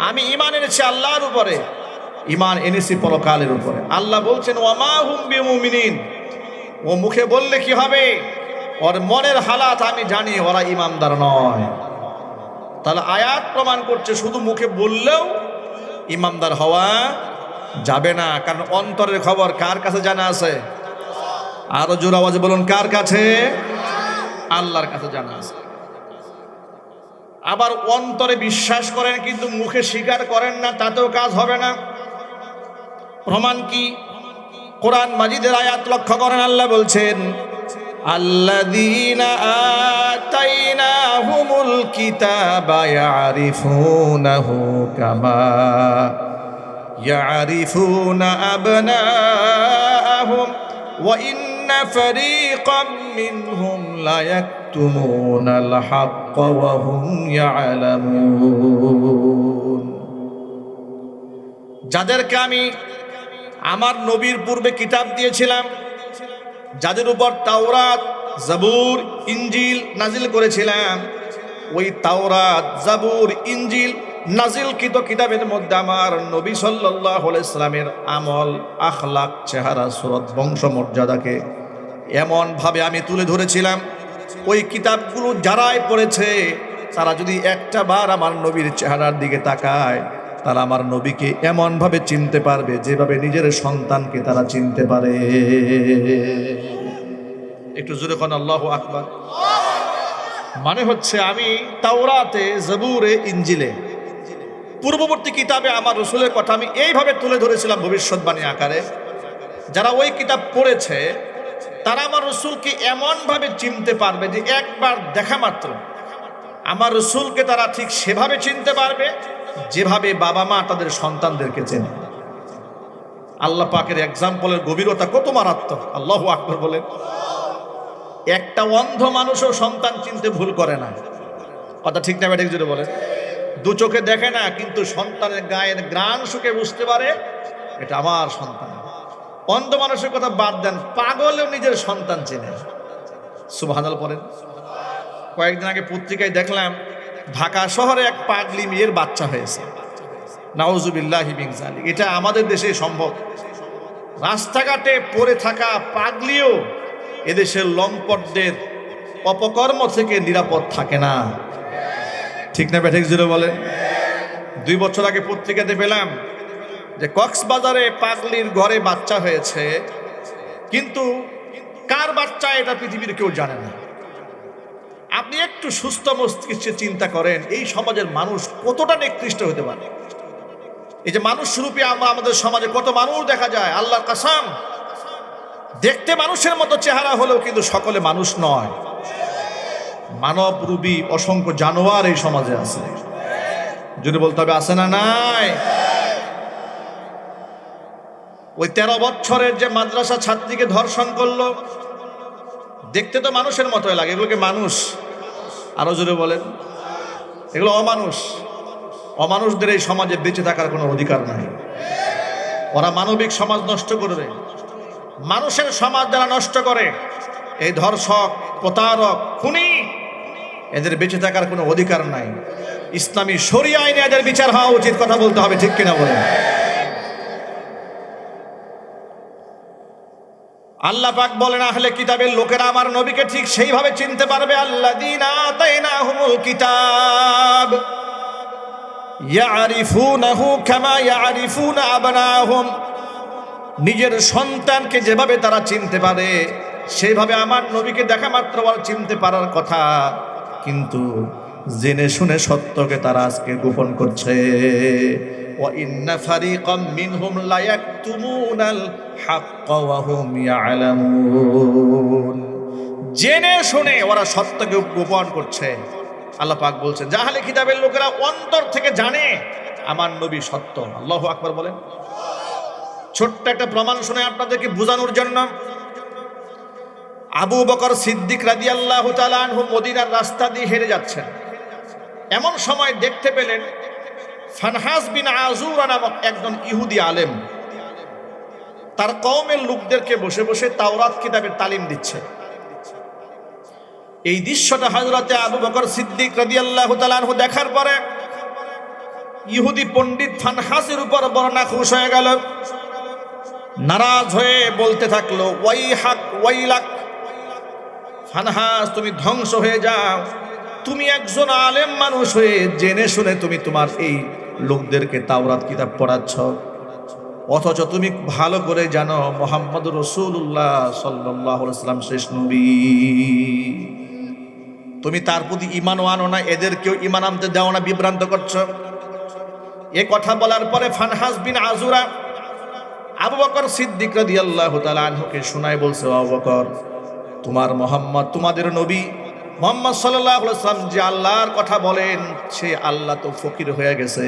আমি ঈমান এনেছি আল্লাহর উপরে, ঈমান এনেছি পরকালের উপরে। আল্লাহ বলছেন ওয়ামা হুম বিমুমিনিন, ও মুখে বললে কি হবে, ওর মনের হালাত আমি জানি, ওরা ঈমানদার নয়। তাহলে আয়াত প্রমাণ করছে শুধু মুখে বললেও ঈমানদার হওয়া যাবে না, কারণ অন্তরের খবর কার কাছে জানা আছে? আরো জোর আওয়াজে বলুন, কার কাছে? আল্লাহর কাছে জানা আছে। আবার অন্তরে বিশ্বাস করেন কিন্তু মুখে স্বীকার করেন না, তাতেও কাজ হবে না। প্রমাণ কি? কোরআন মাজিদের আয়াত লক্ষ্য করেন, আল্লাহ বলছেন আল্লাযীনা আতাইনাহুমুল কিতাবা ইয়ারিফুনাহু কামা ইয়ারিফুনা আবনাআহুম ওয়া ইন্না ফারীকাম মিনহুম লা ইয়াকতুমুনাল হাক্কা ওয়া হুম ইয়ালামুন। যাদেরকে আমি আমার নবীর পূর্বে কিতাব দিয়েছিলাম, যাদের উপর তাওরাত, জাবুর, ইনজিল নাজিল করেছিলাম, ওই তাওরাত, জাবুর, ইনজিল নাজিলকৃত কিতাবের মধ্যে আমার নবী সাল্লাল্লাহু আলাইহি সাল্লামের আমল, আখলাক, চেহারা, সুরত, বংশমর্যাদাকে এমন ভাবে আমি তুলে ধরেছিলাম, ওই কিতাবগুলো যারাই পড়েছে তারা যদি একটা বার আমার নবীর চেহারার দিকে তাকায়, তারা আমার নবীকে এমন ভাবে চিনতে পারবে যেভাবে নিজের সন্তানকে তারা চিনতে পারে। একটু জোরে কোন আল্লাহু আকবার। মানে হচ্ছে আমি তাওরাতে, জাবুরে, ইনজিলে, পূর্ববর্তী কিতাবে আমার রসুলের কথা আমি এইভাবে তুলে ধরেছিলাম ভবিষ্যৎবাণী আকারে। যারা ওই কিতাব পড়েছে তারা আমার রসুলকে এমন ভাবে চিনতে পারবে যে একবার দেখা মাত্র আমার রসুলকে তারা ঠিক সেভাবে চিনতে পারবে যেভাবে বাবা মা তাদের সন্তানদেরকে চেনে। আল্লাহ পাকের এক্সাম্পলের গভীরতা কত মারাত্মক! আল্লাহু আকবার বলেন। একটা অন্ধ মানুষও সন্তান চিনতে ভুল করে না, কথা ঠিক না ব্যাঠিক জুড়ে বলেন? দু চোখে দেখে না কিন্তু সন্তানের গায়ের ঘ্রাণ শুকে বুঝতে পারে এটা আমার সন্তান। অন্ধ মানুষের কথা বাদ দেন, পাগলেও নিজের সন্তান চেনে। সুবহানাল্লাহ পড়েন। কয়েকদিন আগে পত্রিকায় দেখলাম ঢাকা শহরে এক পাগলি মেয়ের বাচ্চা হয়েছে। নাউজুবিল্লাহি মিন যালিক। এটা আমাদের দেশে সম্ভব। রাস্তাঘাটে পড়ে থাকা পাগলিও এদেশের লম্পটদের অপকর্ম থেকে নিরাপদ থাকে না, ঠিক না ব্যাঠিক জুড়ে বলেন? 2 বছর আগে পত্রিকাতে পেলাম যে কক্সবাজারে পাগলির ঘরে বাচ্চা হয়েছে, কিন্তু কার বাচ্চা এটা পৃথিবীর কেউ জানে না। আপনি একটু সুস্থ মস্তিষ্কে চিন্তা করেন এই সমাজের মানুষ কতটা নিকৃষ্ট হতে পারে। এই যে মানুষ রূপে আমরা আমাদের সমাজে কত মানুষ দেখা যায়, আল্লাহর কসম, দেখতে মানুষের মতো চেহারা হলেও কিন্তু সকলে মানুষ নয়। মানব রূপী অসংখ্য জানোয়ার এই সমাজে আছে। যদি বলতে হবে আছে না নাই? ওই 13 বছরের যে মাদ্রাসা ছাত্রীকে ধর্ষণ করলো, দেখতে তো মানুষের মতোই লাগে, এগুলোকে মানুষ? আরো জোরে বলেন, এগুলো অমানুষ। অমানুষদের এই সমাজে বেঁচে থাকার কোনো অধিকার নাই। ওরা মানবিক সমাজ নষ্ট করবে। মানুষের সমাজ যারা নষ্ট করে, এই ধর্ষক, প্রতারক, খুনি, এদের বেঁচে থাকার কোনো অধিকার নাই। ইসলামী শরিয়া আইনে এদের বিচার হওয়া উচিত, কথা বলতে হবে, ঠিক কিনা বলেন? আল্লাহ পাক বলেন আহলে কিতাবের লোকেরা আমার নবীকে ঠিক সেইভাবে চিনতে পারবে। আল্লাযীনা আতাইনাহুমুল কিতাব ইয়ারিফুনাহু কামা ইয়ারিফুনা আবনাহুম। নিজের সন্তানকে যেভাবে তারা চিনতে পারে সেইভাবে আমার নবীকে দেখা মাত্র আর চিনতে পারার কথা, কিন্তু জেনে শুনে সত্যকে তারা আজকে গোপন করছে। ওয়া ইন্না ফারীকাম মিনহুম লা ইয়াকতুমুনাল হাক্কা ওয়া হুম ইয়ালামুন। জেনে শুনে ওরা সত্যকে গোপন করছে। আল্লাহ পাক বলছেন আহলে কিতাবের লোকেরা অন্তর থেকে জানে আমার নবী সত্য। আল্লাহু আকবার বলেন। ছোট্ট একটা প্রমাণ শুনে আপনাদেরকে বোঝানোর জন্য। আবু বকর সিদ্দিক রাদিয়াল্লাহু তাআলা আনহু মদিনার রাস্তা দিয়ে হেঁটে যাচ্ছেন। এমন সময় দেখতে পেলেন ফানহাস বিন আযুরা নামক একজন ইহুদি আলেম তার কওমের লোকদেরকে বসে বসে তাওরাত কিতাবের তালিম দিচ্ছে। এই দৃশ্যটা হযরতে আবু বকর সিদ্দিক রাদিয়াল্লাহু তাআলা আনহু দেখার পরে ইহুদি পণ্ডিত ফানহাসের উপর বড় নাখুশ হয়ে গেল। নারাজ হয়ে বলতে থাকলো, ওয়াইহাক ওয়াইলাক, ফানহাস তুমি ধ্বংস হয়ে যাও, তুমি একজন আলেম মানুষ হয়ে জেনে শুনে তুমি তোমার এই লোকদেরকে তাওরাত কিতাব পড়াচ্ছ, অথচ তুমি ভালো করে জানো মুহাম্মদুর রাসূলুল্লাহ সাল্লাল্লাহু আলাইহি ওয়াসাল্লাম শেষ নবী। তুমি তার প্রতি ঈমানও আনো না, এদেরকেও ঈমান আনতে দাও না, বিভ্রান্ত করছো। এ কথা বলার পরে ফানহাস বিন আযুরা আবু বকর সিদ্দিক রাদিয়াল্লাহু তাআলা আনহুকে শোনায় বলছে, আবু বকর, তোমার মুহাম্মদ, তোমাদের নবী মুহাম্মদ সাল্লাল্লাহু আলাইহি ওয়াসাল্লাম যে আল্লাহর কথা বলেন, সে আল্লাহ তো ফকির হয়ে গেছে,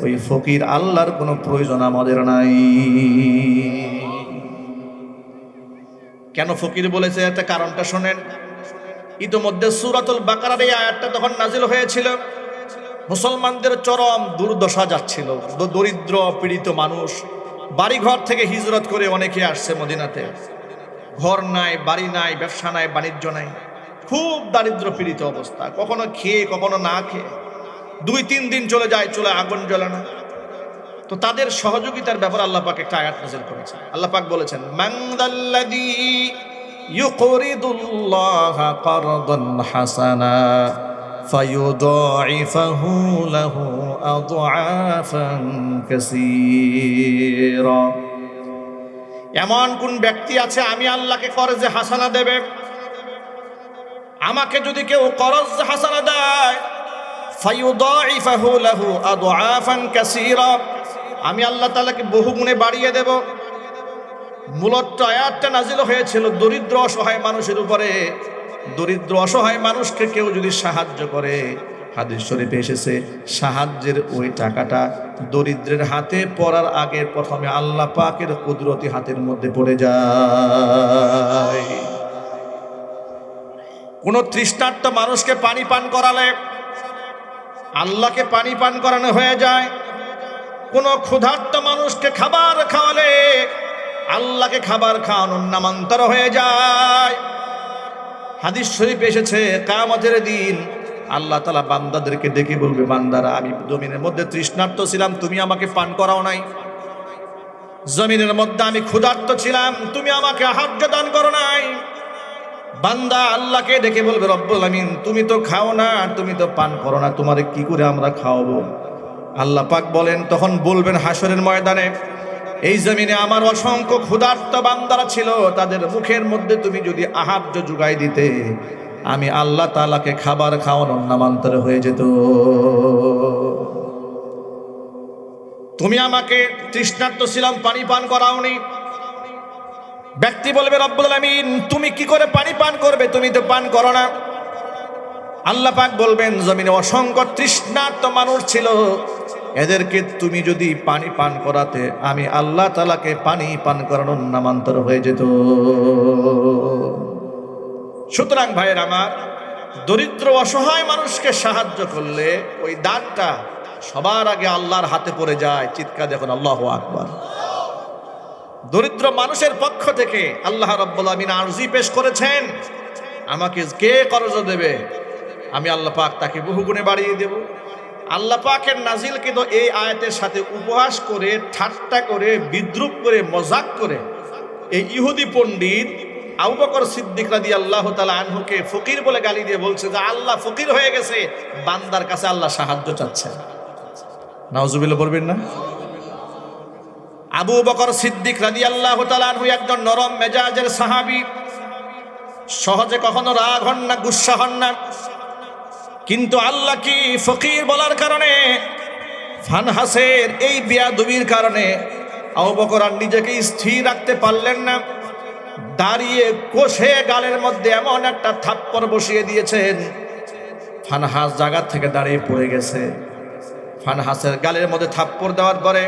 ওই ফকির আল্লাহর কোনো প্রয়োজন আমাদের নাই। কেন ফকির বলেছে একটা কারণটা শোনেন। ইতোমধ্যে সূরাতুল বাকারার এই আয়াতটা তখন নাজিল হয়েছিল। মুসলমানদের চরম দুর্দশা যাচ্ছিল, দরিদ্র পীড়িত মানুষ বাড়িঘর থেকে হিজরত করে অনেকে আসছে মদিনাতে, ঘর নাই, বাড়ি নাই, ব্যবসা নাই, বাণিজ্য নাই, খুব দারিদ্র পীড়িত অবস্থা, কখনো খেয়ে কখনো না খেয়ে 2-3 দিন চলে যায়, চলে আগুন জ্বলে না। তো তাদের সহযোগিতার ব্যাপারে আল্লাহ পাক একটা আয়াত নাযিল করেছেন। আল্লাহ পাক বলেছেন, মানদাল্লাযী ইউকরিদুল্লাহা কারদান হাসানা ফায়ুদাইফাহু লাহু আদআফান কাসীরা। এমন কোন ব্যক্তি আছে আমি আল্লাহকে করজে হাসানা দেবে? আমাকে যদি কেউ করজ হাসানা দেয়, ফায়ুদাইফাহু লাহু আদআফান কাসীরা, আমি আল্লাহ তাআলাকে বহুগুণে বাড়িয়ে দেব। মূলত আয়াতটা নাজিল হয়েছিল দরিদ্র অসহায় মানুষের উপরে। দরিদ্র অসহায় মানুষকে কেউ যদি সাহায্য করে, হাদিস শরীফে এসেছে, সাহায্যের ওই টাকাটা দরিদ্রের হাতে পড়ার আগে প্রথমে আল্লাহ পাকের কুদরতি হাতের মধ্যে পড়ে যায়। কোন তৃষ্ণার্ত মানুষকে পানি পান করালে আল্লাহকে পানি পান করানো হয়ে যায়। কোন ক্ষুধার্ত মানুষকে খাবার খাওয়ালে আল্লাহকে খাবার খাওয়ানোর নামান্তর হয়ে যায়। হাদিস শরীফে এসেছে, কিয়ামতের দিন আল্লাহ তাআলা বান্দাদেরকে ডেকে বলবে, বান্দারা, আমি জমিনের মধ্যে তৃষ্ণার্ত ছিলাম, তুমি আমাকে পান করাও নাই। জমিনের মধ্যে আমি ক্ষুধার্ত ছিলাম, তুমি আমাকে আহার্য দান করো নাই। বান্দা আল্লাহকে ডেকে বলবে, রব্বুল আমিন, তুমি তো খাও না, তুমি তো পান করো না, তোমারে কি করে আমরা খাওয়াবো? আল্লাহ পাক বলেন, তখন বলবেন হাসরের ময়দানে, এই জমিনে আমার অসংখ্য ক্ষুধার্ত বান্দারা ছিল, তাদের মুখের মধ্যে তুমি যদি আহার্য জুগাই দিতে, আমি আল্লাহ তাআলাকে খাবার খাওয়ানোর নামান্তর হয়ে যেত। তুমি আমাকে তৃষ্ণার্ত ছিলাম, পানি পান করাওনি। ব্যক্তি বলবে, রব্বুল আমিন, তুমি কি করে পানি পান করবে? তুমি তো পান করো না। আল্লাহ পাক বলবেন, জমিনে অসংখ্য তৃষ্ণার্ত মানুষ ছিল, এদেরকে তুমি যদি পানি পান করাতে, আমি আল্লাহ তাআলাকে পানি পান করানোর নামান্তর হয়ে যেত। সুতরাং ভাইয়ের আমার, দরিদ্র অসহায় মানুষকে সাহায্য করলে ওই দানটা সবার আগে আল্লাহর হাতে পড়ে যায়। চিৎকার দেখুন আল্লাহু আকবার। দরিদ্র মানুষের পক্ষ থেকে আল্লাহ রাব্বুল আমিন আরজি পেশ করেছেন, আমাকে কে কর্জ দেবে, আমি আল্লাহ পাক তাকে বহুগুণে বাড়িয়ে দেব। আল্লাহ পাকের নাজিল কিন্তু এই আয়াতের সাথে উপহাস করে, ঠাট্টা করে, বিদ্রুপ করে, মজাক করে এই ইহুদি পণ্ডিত আবু বকর সিদ্দিক রাদিয়াল্লাহু তাআলা আনহুকে ফকির বলে গালি দিয়ে বলছে যে আল্লাহ ফকির হয়ে গেছে, বান্দার কাছে আল্লাহ সাহায্য চাচ্ছে। নাউজুবিল্লাহ বলবেন না? আবু বকর সিদ্দিক রাদিয়াল্লাহু তাআলা আনহু একজন নরম মেজাজের সাহাবী, সহজে কখনো রাগ হন না, গুসা হন না। কিন্তু আল্লাহ কি ফকির বলার কারণে, ফানহাসের এই বেয়াদবির কারণে আবু বকর আর নিজেকে স্থির রাখতে পারলেন না। দাঁড়িয়ে কষে গালের মধ্যে এমন একটা থাপ্পড় বসিয়ে দিয়েছেন, ফানহাস জায়গা থেকে দাঁড়িয়ে পড়ে গেছে। ফানহাসের গালের মধ্যে থাপ্পড় দেওয়ার পরে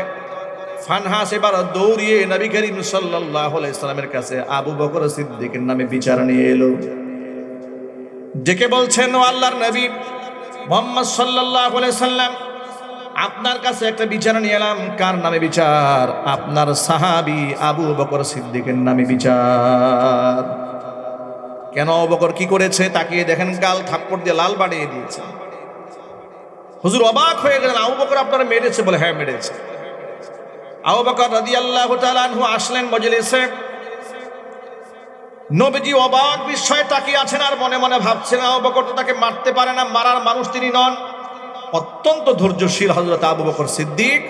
ফানহাস এবার দৌড়িয়ে নবী করিম সাল্লাল্লাহু আলাইহি সাল্লামের কাছে আবু বকর সিদ্দিকের নামে বিচার নিয়ে এলো। ডেকে বলছেন, ও আল্লাহর নবী মুহাম্মদ সাল্লাল্লাহু আলাইহি সাল্লাম, আপনার কাছে একটা বিচার নিয়ে এলাম। কার নামে বিচার? আপনার সাহাবী আবু বকর সিদ্দিকের নামে বিচার। কেন? আবু বকর কি করেছে? তাকিয়ে দেখেন, গাল থাপ্পড় দিয়ে লাল বানিয়ে দিয়েছে। হুজুর অবাক হয়ে গেলেন, আবু বকর আপনারা মেরেছে? বলে হ্যাঁ মেরেছে। আবু বকর রাদিয়াল্লাহু তাআলা আনহু আসলেন মজলিসে। নবীজি অবাক বিস্ময়ে তাকিয়ে আছেন আর মনে মনে ভাবছেন, আবু বকর তো তাকে মারতে পারে না, মারার মানুষ তিনি নন। অত্যন্ত ধৈর্যশীল হযরত আবু বকর সিদ্দিক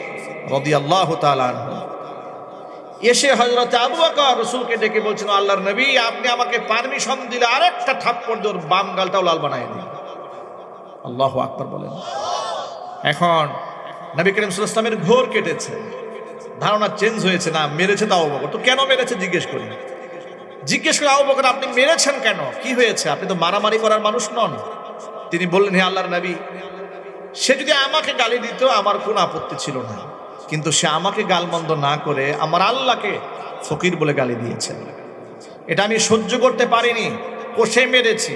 রাদিয়াল্লাহু তাআলা আনহু এসে হযরত আবু বকর রাসূলকে ডেকে বলছেন, আল্লাহর নবী আপনি আমাকে পারমিশন দিলে আরেকটা থাপ্পড় দিয়ে ওর বাম গালটাও লাল বানায় দিন। আল্লাহু আকবার বলেন। এখন নবী করিম সাল্লাল্লাহু আলাইহি ওয়াসাল্লামের ঘোর কেটেছে, ধারণা চেঞ্জ হয়েছে। না মেরেছে তো আবু বকর, তো কেন মেরেছে জিজ্ঞেস করে আবু বকর আপনি মেরেছেন কেন, কি হয়েছে? আপনি তো মারামারি করার মানুষ নন। তিনি বললেন, হে আল্লাহর নবী, সে যদি আমাকে গালি দিত আমার কোনো আপত্তি ছিল না, কিন্তু সে আমাকে গালমন্দ না করে আমার আল্লাহকে ফকির বলে গালি দিয়েছে। এটা আমি সহ্য করতে পারিনি, কষে মেরেছি।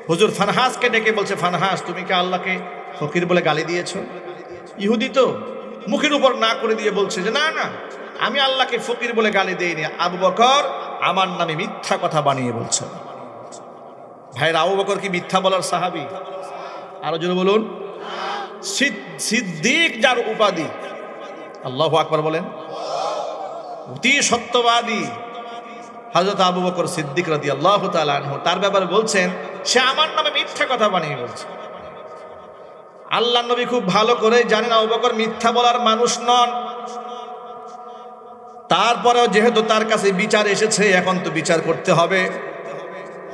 হুজুর ফানহাসকে ডেকে বলছে, ফানহাস তুমি কি আল্লাহকে ফকির বলে গালি দিয়েছো? ইহুদি তো মুখের উপর না করে দিয়ে বলছে যে না না, আমি আল্লাহকে ফকির বলে গালি দেইনি। আবু বকর আমার নামে মিথ্যা কথা বানিয়ে বলছে। ভাইরা, আবু বকর কি মিথ্যা বলার সাহাবী? আরো জোরে বলুন। সিদ্দিক যার উপাধি, আল্লাহু আকবার বলেন, অতি সত্যবাদী হযরত আবু বকর সিদ্দিক রাদিয়াল্লাহু তাআলা আনহু, তার ব্যাপারে বলছেন সে আমার নামে মিথ্যা কথা বানিয়ে বলছে। আল্লাহর নবী খুব ভালো করে জানেন আবু বকর মিথ্যা বলার মানুষ নন। তারপরেও যেহেতু তার কাছে বিচার এসেছে, এখন তো বিচার করতে হবে।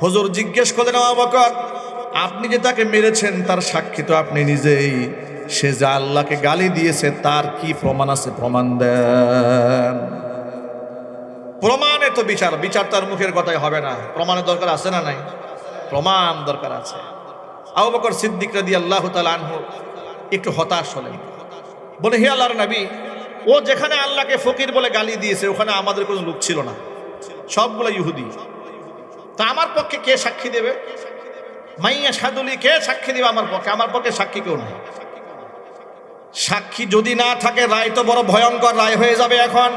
হুজুর জিজ্ঞেস করলেন, আবু বকর আপনি যে তাকে মেরেছেন তার সাক্ষী তো আপনি নিজেই। সে যে আল্লাহকে গালি দিয়েছে তার কি প্রমাণ আছে? প্রমাণ দেন। প্রমাণে তো বিচার তার মুখের কথাই হবে না, প্রমাণের দরকার আছে না নাই? প্রমাণ দরকার আছে। আবু বকর সিদ্দিক রাদিয়াল্লাহু তাআলা আনহু একটু হতাশ হলেন, বলে হে আল্লাহর নবী, ও যেখানে আল্লাহকে ফকির বলে গালি দিয়েছে ওখানে আমাদের কোনো লোক ছিল না, সবগুলো ইহুদি। তা আমার পক্ষে কে সাক্ষী দেবে? মাইয়া সাদুলি কে সাক্ষী দেবে আমার পক্ষে? আমার পক্ষে সাক্ষী কেউ নেই। সাক্ষী যদি না থাকে রায় তো বড় ভয়ঙ্কর রায় হয়ে যাবে। এখন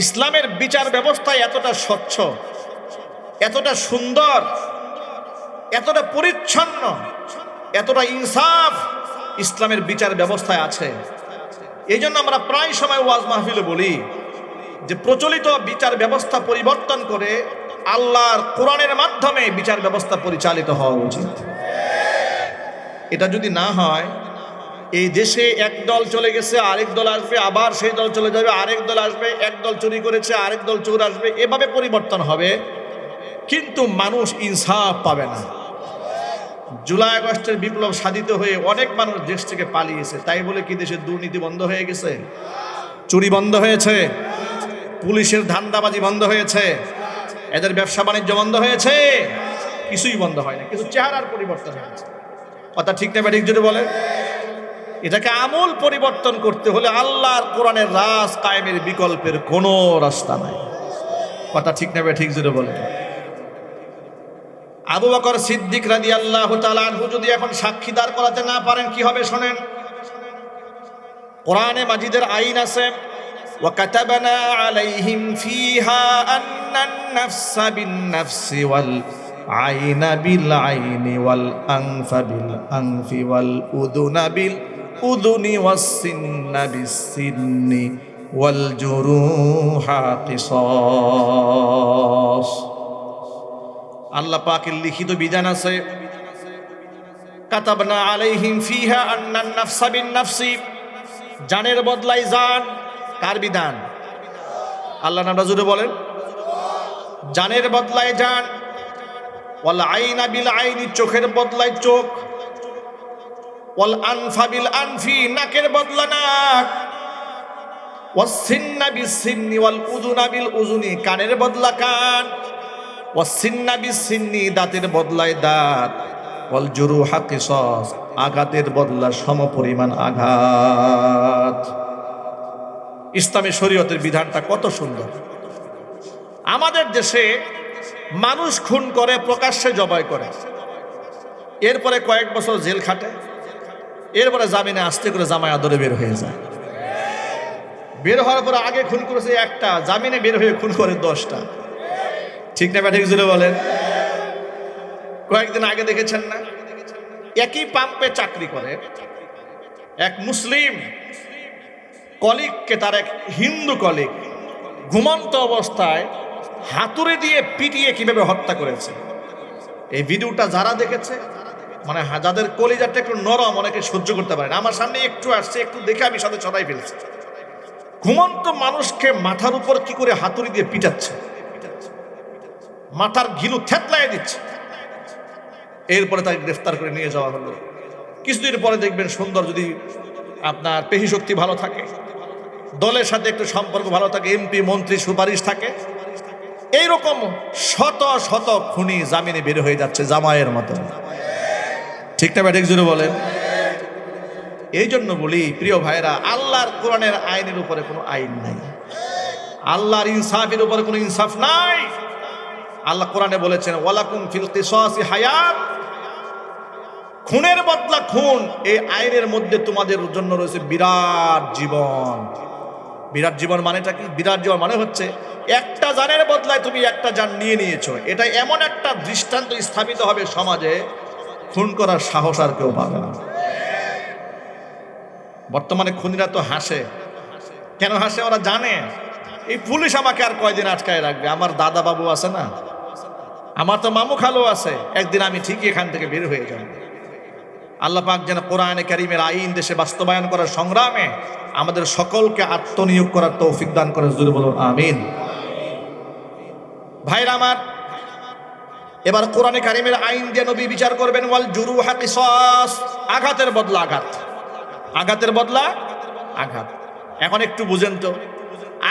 ইসলামের বিচার ব্যবস্থা এতটা স্বচ্ছ, এতটা সুন্দর, এতটা পরিচ্ছন্ন, এতটা ইনসাফ ইসলামের বিচার ব্যবস্থায় আছে। এই জন্য আমরা প্রায় সময় ওয়াজ মাহফিলে বলি যে প্রচলিত বিচার ব্যবস্থা পরিবর্তন করে আল্লাহর কোরআনের মাধ্যমে বিচার ব্যবস্থা পরিচালিত হওয়া উচিত। এটা যদি না হয়, এই দেশে এক দল চলে গেছে, আরেক দল আসবে, আবার সেই দল চলে যাবে, আরেক দল আসবে, এক দল চুরি করেছে, আরেক দল চোর আসবে, এভাবে পরিবর্তন হবে, কিন্তু মানুষ ইনসাফ পাবে না। জুলাই আগস্টের বিপ্লব সাধিত হয়ে অনেক মানুষ দেশ থেকে পালিয়েছে, তাই বলে কি দেশের দুর্নীতি বন্ধ হয়ে গেছে? চুরি বন্ধ হয়েছে? পুলিশের ধান্দাবাজি বন্ধ হয়েছে? এদের ব্যবসা বাণিজ্য বন্ধ হয়েছে? কিছুই বন্ধ হয় না, কিন্তু চেহারার পরিবর্তন হয়েছে। কথা ঠিক না ঠিক যদি বলে? এটাকে আমূল পরিবর্তন করতে হলে আল্লাহর কোরআনের রাজ কায়েমের বিকল্পের কোনো রাস্তা নাই। কথা ঠিক না ঠিক যদি বলে? আবু বকর সিদ্দিক রাদিয়াল্লাহু তাআলা আনহু যদি এখন সাক্ষী দাঁড় করাতে না পারেন কি হবে শোনেন। কোরআনে মাজিদের আইন আছে, ওয়া কাতাবনা আলাইহিম ফিহা আন্নান নাফসা বিন নাফসি ওয়াল আইনা বিল আইনি ওয়াল আনফা বিল আনফি ওয়াল উযুনা বিল উযুনি ওয়াস সিন্না বিস সিন্নি ওয়াল জুরুহা কিসাস। আল্লাহ পাকের লিখিত বিধান আছে, কাতাবনা আলাইহিম ফিহা আন্নান নাফসা বিন নাফসি, জানের বদলায় জান। কার বিধান? আল্লাহ নামটা জুড়ে বলেন। জানের বদলায় জান। ওয়াল আইনা বিল আইনি, চোখের বদলায় চোখ। ওয়াল আনফা বিল আনফি, নাকের বদলা নাক। ওয়াস সিন্না বিস সিন্নি ওয়াল উযুনা বিল উযুনি, কানের বদলা কান। ওয়াস সিন্না বিস সিন্নি, দাঁতের বদলায় দাঁত। ওয়াল জুরুহা কিসাস, আঘাতের বদলা সমপরিমাণ আঘাত। ইসলামী শরীয়তের বিধানটা কত সুন্দর। আমাদের দেশে মানুষ খুন করে, প্রকাশ্যে জবাই করে, এরপরে কয়েক বছর জেল খাটে, এরপরে জামিনে আস্তে করে জামাই আদরে বের হয়ে যায়। বের হওয়ার পরে আগে খুন করেছে একটা, জামিনে বের হয়ে খুন করে 10টা। ঠিক না ব্যাঠিক জুড়ে বলেন? কয়েকদিন আগে দেখেছেন না, একই পাম্পে চাকরি করে এক মুসলিম কলিগকে তার এক হিন্দু কলিগ ঘুমন্ত অবস্থায় হাতুড়ি দিয়ে পিটিয়ে কিভাবে হত্যা করেছে। এই ভিডিওটা যারা দেখেছে, মানে যাদের কলিজাটা একটু নরম, অনেকে সহ্য করতে পারে না। আমার সামনে একটু আসছে, একটু দেখে আমি সাথে ছড়াই ফেলছি। ঘুমন্ত মানুষকে মাথার উপর কি করে হাতুড়ি দিয়ে পিটাচ্ছে, মাথার ঘিলু থেতলাই দিচ্ছে। এরপরে তাকে গ্রেফতার করে নিয়ে যাওয়া হলো। কিছুদিন পরে দেখবেন সুন্দর, যদি আপনার পেশি শক্তি ভালো থাকে, দলের সাথে একটু সম্পর্ক ভালো থাকে, এমপি মন্ত্রী সুপারিশ থাকে, এইরকম শত শত খুনি জামিনে বের হয়ে যাচ্ছে জামাইয়ের মতো। ঠিক না ব্যাঠিক জুড়ে বলেন? এই জন্য বলি প্রিয় ভাইরা, আল্লাহর কোরআনের আইনের উপরে কোনো আইন নাই, আল্লাহর ইনসাফের উপরে কোনো ইনসাফ নাই। আল্লাহ কোরআনে বলেছেন ওয়ালাকুম ফিল কিসাসি হায়াত, খুনের বদলা খুন, এই আইনের মধ্যে তোমাদের জন্য রয়েছে বিরাট জীবন। বিরাট জীবন মানেটা কি? বিরাট জীবন মানে হচ্ছে একটা জানের বদলায় তুমি একটা জান নিয়ে নিয়েছো। এটা এমন একটা দৃষ্টান্ত স্থাপিত হবে সমাজে, খুন করার সাহস আর কেউ পাবে না। বর্তমানে খুনিরা তো হাসে। কেন হাসে? ওরা জানে এই পুলিশ আমাকে আর কয়দিন আটকায় রাখবে। আমার দাদা বাবু আছে না, আমার তো মামু খালু আছে, একদিন আমি ঠিকই এখান থেকে বের হয়ে যাব। আল্লাহ পাক যেন কোরআনে কারীমের আইন দেশে বাস্তবায়ন করার সংগ্রামে আমাদের সকলকে আত্মনিয়োগ করার তৌফিক দান করেন। জোরে বলুন আমিন। ভাইরা আমার, এবার কোরআনে কারীমের আইন দিয়ে নবী বিচার করবেন। ওয়াল জুরুহা কিসাস, আঘাতের বদলা আঘাত, আঘাতের বদলা আঘাত। এখন একটু বুঝেন তো,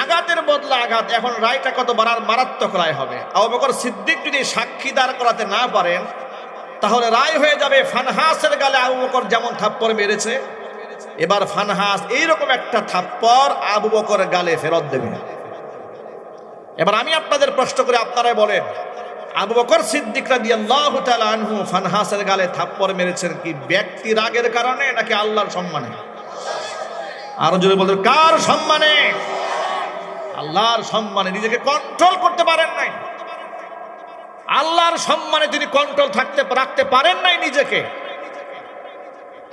আঘাতের বদলা আঘাত, এখন রায়টা কত মারাত্মক রায় হবে। আবু বকর সিদ্দিক যদি সাক্ষী দাঁড় করাতে না পারেন, তাহলে রায় হয়ে যাবে ফানহাসের গালে আবু বকর যেমন থাপ্পড় মেরেছে, এবার ফানহাস এইরকম একটা থাপ্পড় আবু বকরের গালে ফেরত দেবে। এবার আমি আপনাদের প্রশ্ন করে আপনারাই বলেন, আবু বকর সিদ্দিক রাদিয়াল্লাহু তাআলা আনহু ফানহাসের গালে থাপ্পড় মেরেছেন কি ব্যক্তি রাগের কারণে নাকি আল্লাহর সম্মানে? আরো জোরে বলতে, কার সম্মানে? আল্লাহর সম্মানে। নিজেকে কন্ট্রোল করতে পারেন নাই, আল্লাহর সম্মানে তিনি কন্ট্রোল রাখতে পারেন নাই নিজেকে।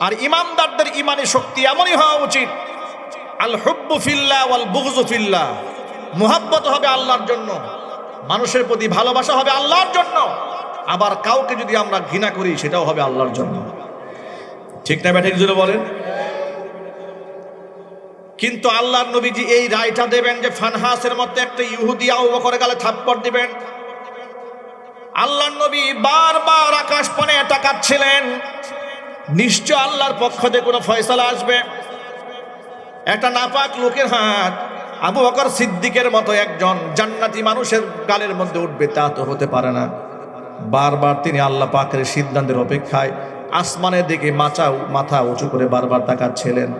আর ইমানদারদের ইমানি শক্তি এমনই হওয়া উচিত, আল হুব্বু ফিল্লাহ ওয়াল বুগযু ফিল্লাহ, মুহাব্বত হবে আল্লাহর জন্য, মানুষের প্রতি ভালোবাসা হবে আল্লাহর জন্য, আবার কাউকে যদি আমরা ঘৃণা করি সেটাও হবে আল্লাহর জন্য। ঠিক না ব্যাঠিক জুড়ে বলেন? কিন্তু আল্লাহর নবীজি এই রায়টা দেবেন যে ফানহাসের মধ্যে একটা ইহুদি আবু বকরের গালে থাপ্পড় দিবেন। আল্লাহর নবী বারবার আকাশ পানে তাকাচ্ছিলেন, নিশ্চয় আল্লাহর পক্ষ থেকে কোনো ফয়সালা আসবে। একটা নাপাক লোকের হাত আবু বকর সিদ্দিকের মতো একজন জান্নাতি মানুষের গালের মধ্যে উঠবে, তা তো হতে পারে না। বারবার তিনি আল্লাহ পাকের সিদ্ধান্তের অপেক্ষায় আসমানের দিকে মাথা উঁচু করে বারবার তাকাচ্ছিলেন।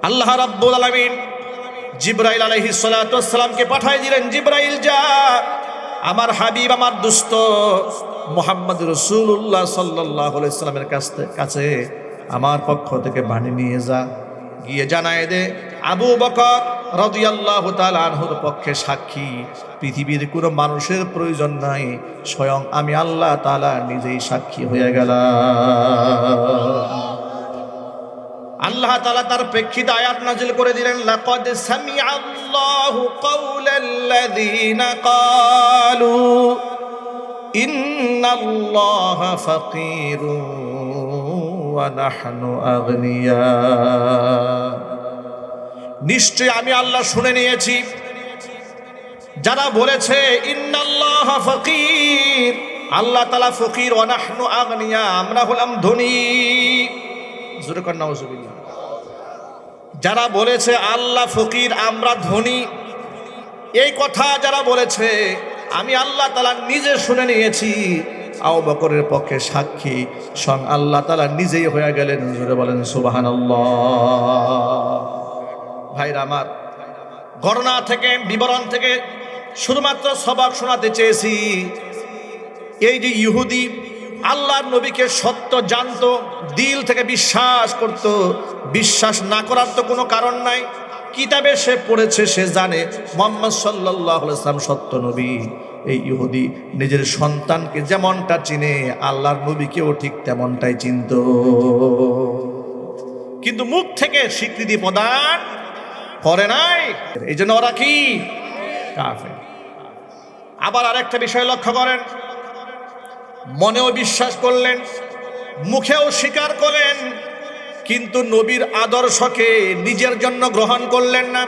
আল্লাহ রাব্বুল আলামিন জিবরাইল আলাইহিস সালাতু ওয়াস সালামকে পাঠিয়ে দিলেন, জিবরাইল যা আমার হাবিব, আমার দোস্ত মুহাম্মদ রাসূলুল্লাহ সাল্লাল্লাহু আলাইহি সাল্লামের কাছে আমার পক্ষ থেকে বাণী নিয়ে যা, গিয়ে জানায় দে আবু বকর রাদিয়াল্লাহু তাআলা আনহুর পক্ষে সাক্ষী পৃথিবীর কোনো মানুষের প্রয়োজন নাই, স্বয়ং আমি আল্লাহ তাআলা নিজেই সাক্ষী হয়ে গেলাম। আল্লাহ তাআলা তার প্রেক্ষিতে আয়াত নাযিল করে দিলেন, লাকাদ সামিআল্লাহু কাওলাল্লাযীনা ক্বালু ইন্নাল্লাহা ফাকীরুন ওয়া নাহনু আগনিয়া। নিশ্চয় আমি আল্লাহ শুনে নিয়েছি যারা বলেছে ইন্নাল্লাহা ফাকীর, আল্লাহ তাআলা ফকির, ওয়া নাহনু আগনিয়া, আমরা হলাম ধনী। জোরে কর নাউজুবিল্লাহ। যারা বলেছে আল্লাহ ফকির আমরা ধনী, এই কথা যারা বলেছে আমি আল্লাহ তাআলা নিজে শুনে নিয়েছি। আবু বকরের পক্ষে সাক্ষী স্বয়ং আল্লাহ তাআলা নিজেই হয়ে গেলেন। জোরে বলেন সুবহানাল্লাহ। ভাইরা আমার, ঘটনা থেকে, বিবরণ থেকে শুধুমাত্র সবাক শোনাতে চেয়েছি। এই যে ইহুদি আল্লাহর নবীকে সত্য জানতো, দিল থেকে বিশ্বাস করত, বিশ্বাস না করার তো কোনো কারণ নাই। কিতাবে সে পড়েছে, সে জানে মুহাম্মদ সাল্লাল্লাহু আলাইহি ওয়াসাল্লাম সত্য নবী। এই ইহুদি নিজের সন্তানকে যেমনটা চিনে, আল্লাহর নবীকেও ঠিক তেমনটাই চিনত, কিন্তু মুখ থেকে স্বীকৃতি প্রদান করে নাই। এই জন্য ওরা কি কাফের। আবার আরেকটা বিষয় লক্ষ্য করেন, মনেও বিশ্বাস করলেন, মুখেও স্বীকার করেন, কিন্তু নবীর আদর্শকে নিজের জন্য গ্রহণ করলেন না।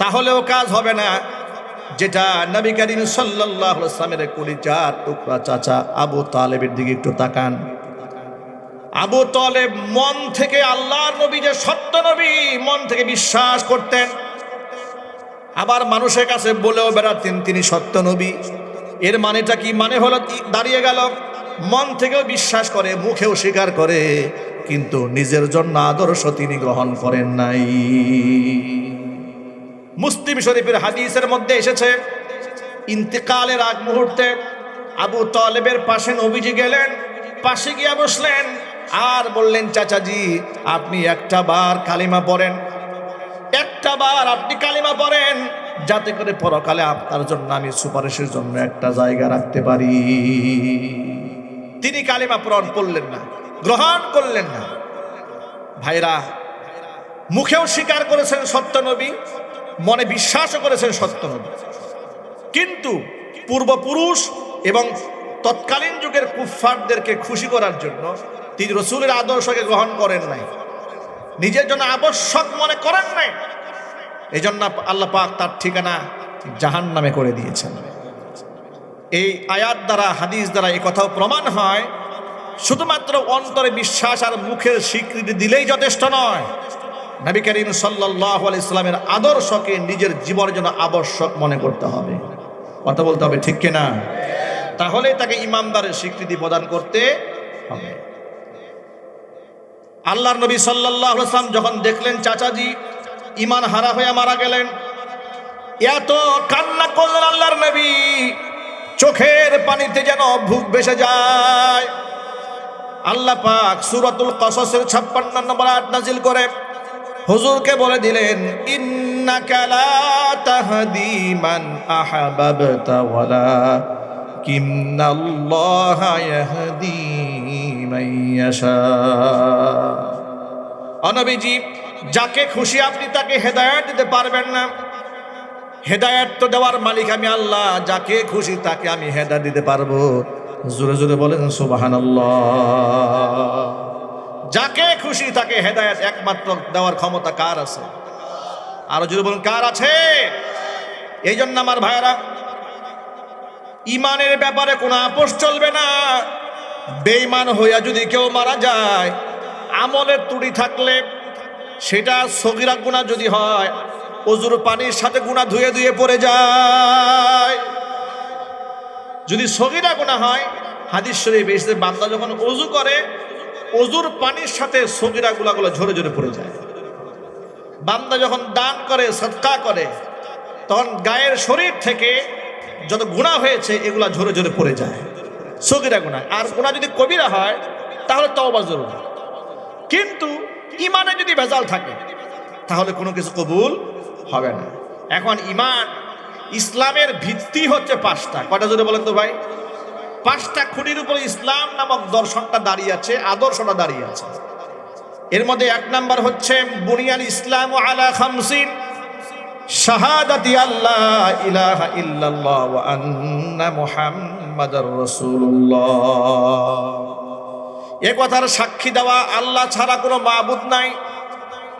তাহলেও কাজ হবে না। যেটা নবী করিম সাল্লাল্লাহু আলাইহি ওয়াসাল্লামের কলিজার টুকরা চাচা আবু তালেবের দিকে একটু তাকান। আবু তালেব মন থেকে আল্লাহর নবী যে সত্য নবী, মন থেকে বিশ্বাস করতেন। আবার মানুষের কাছে বলেও বেড়াতেন তিনি সত্য নবী। এর মানেটা কি? মানে হলো দাঁড়িয়ে গেল, মন থেকেও বিশ্বাস করে, মুখেও স্বীকার করে, কিন্তু নিজের জন্য আদর্শ তিনি গ্রহণ করেন নাই। মুসলিম শরীফের হাদিসের মধ্যে এসেছে, ইন্তেকালের আগ মুহূর্তে আবু তালেবের পাশে নবীজি গেলেন, পাশে গিয়ে বসলেন আর বললেন, চাচাজি আপনি একটা বার কালিমা পড়েন, একটা বার আপনি কালিমা পড়েন, যাতে করে পরকালে আপনার জন্য আমি সুপারিশের জন্য একটা জায়গা রাখতে পারি। তিনি কালিমা পড়লেন না, গ্রহণ করলেন না। ভাইরা, মুখেও স্বীকার করেছেন সত্য নবী, মনে বিশ্বাসও করেছেন সত্য নবী, কিন্তু পূর্বপুরুষ এবং তৎকালীন যুগের কুফফারদেরকে খুশি করার জন্য তিনি রসুলের আদর্শকে গ্রহণ করেন নাই, নিজের জন্য আবশ্যক মনে করেন নাই। এই জন্য আল্লাহ পাক তার ঠিকানা জাহান্নামে করে দিয়েছেন। এই আয়াত দ্বারা, হাদিস দ্বারা এই কথাও প্রমাণ হয়, শুধুমাত্র অন্তরে বিশ্বাস আর মুখের স্বীকৃতি দিলেই যথেষ্ট নয়। নবী করিম সাল্লাল্লাহু আলাইহি ওয়াসাল্লামের আদর্শকে নিজের জীবনের জন্য আবশ্যক মনে করতে হবে, কথা বলতে হবে, ঠিক কিনা? তাহলে তাকে ইমানদারের স্বীকৃতি প্রদান করতে হবে। আল্লাহর নবী সাল্লাল্লাহু আলাইহি ওয়াসাল্লাম যখন দেখলেন চাচাজি ঈমান হারা হয়ে মারা গেলেন, এত কান্না করলেন আল্লাহর নবী, চোখের পানিতে যেন বুক ভেসে যায়। আল্লাহ পাক সূরাতুল কসসের 56 নম্বর আয়াত নাযিল করে হুজুরকে বলে দিলেন, ইন্নাকা লা তাহদি মান আহবাবতা ওয়ালাকিন্নাল্লাহা ইয়াহদি মান ইয়াশা। নবীজি, যাকে খুশি আপনি তাকে হেদায়েত দিতে পারবেন না। হেদায়েত তো দেওয়ার মালিক আমি আল্লাহ, যাকে খুশি তাকে আমি হেদায়েত দিতে পারবো। জোরে জোরে বলেন সুবহানাল্লাহ। যাকে খুশি তাকে হেদায়েত একমাত্র দেওয়ার ক্ষমতা কার আছে? আরো জোরে বলুন, কার আছে? এই জন্য আমার ভাইরা, ইমানের ব্যাপারে কোনো আপোষ চলবে না। বেঈমান হইয়া যদি কেউ মারা যায়, আমলের ত্রুটি থাকলে সেটা সগীরা গুনাহ যদি হয়, ওযুর পানির সাথে গুনাহ ধুয়ে ধুয়ে পড়ে যায়। যদি সগীরা গুনাহ হয়, হাদিস শরীফে এসেছে বান্দা যখন ওযু করে, ওযুর পানির সাথে সগীরা গুনাহগুলো ঝরে ঝরে পড়ে যায়। বান্দা যখন দান করে, সদকা করে, তখন গায়ের শরীর থেকে যত গুনাহ হয়েছে এগুলা ঝরে ঝরে পড়ে যায়, সগীরা গুনাহ। আর গুনাহ যদি কবিরা হয় তাহলে তওবা জরুরি। কিন্তু ইমানে যদি ভেজাল থাকে তাহলে কোনো কিছু কবুল হবে না। এখন ইমান, ইসলামের ভিত্তি হচ্ছে 5টা। কয়টা জোরে বলেন তো ভাই? 5টা খুঁটির উপরে ইসলাম নামক দর্শনটা দাঁড়িয়ে আছে, আদর্শটা দাঁড়িয়ে আছে। এর মধ্যে 1 নাম্বার হচ্ছে বুনিয়াল ইসলাম আলা 50 শাহাদাতি আল্লাহ ইলাহা ইল্লাল্লাহ ওয়া আন্না মুহাম্মাদার রাসূলুল্লাহ। এ কথার সাক্ষী দেওয়া আল্লাহ ছাড়া কোনো মাবুদ নাই।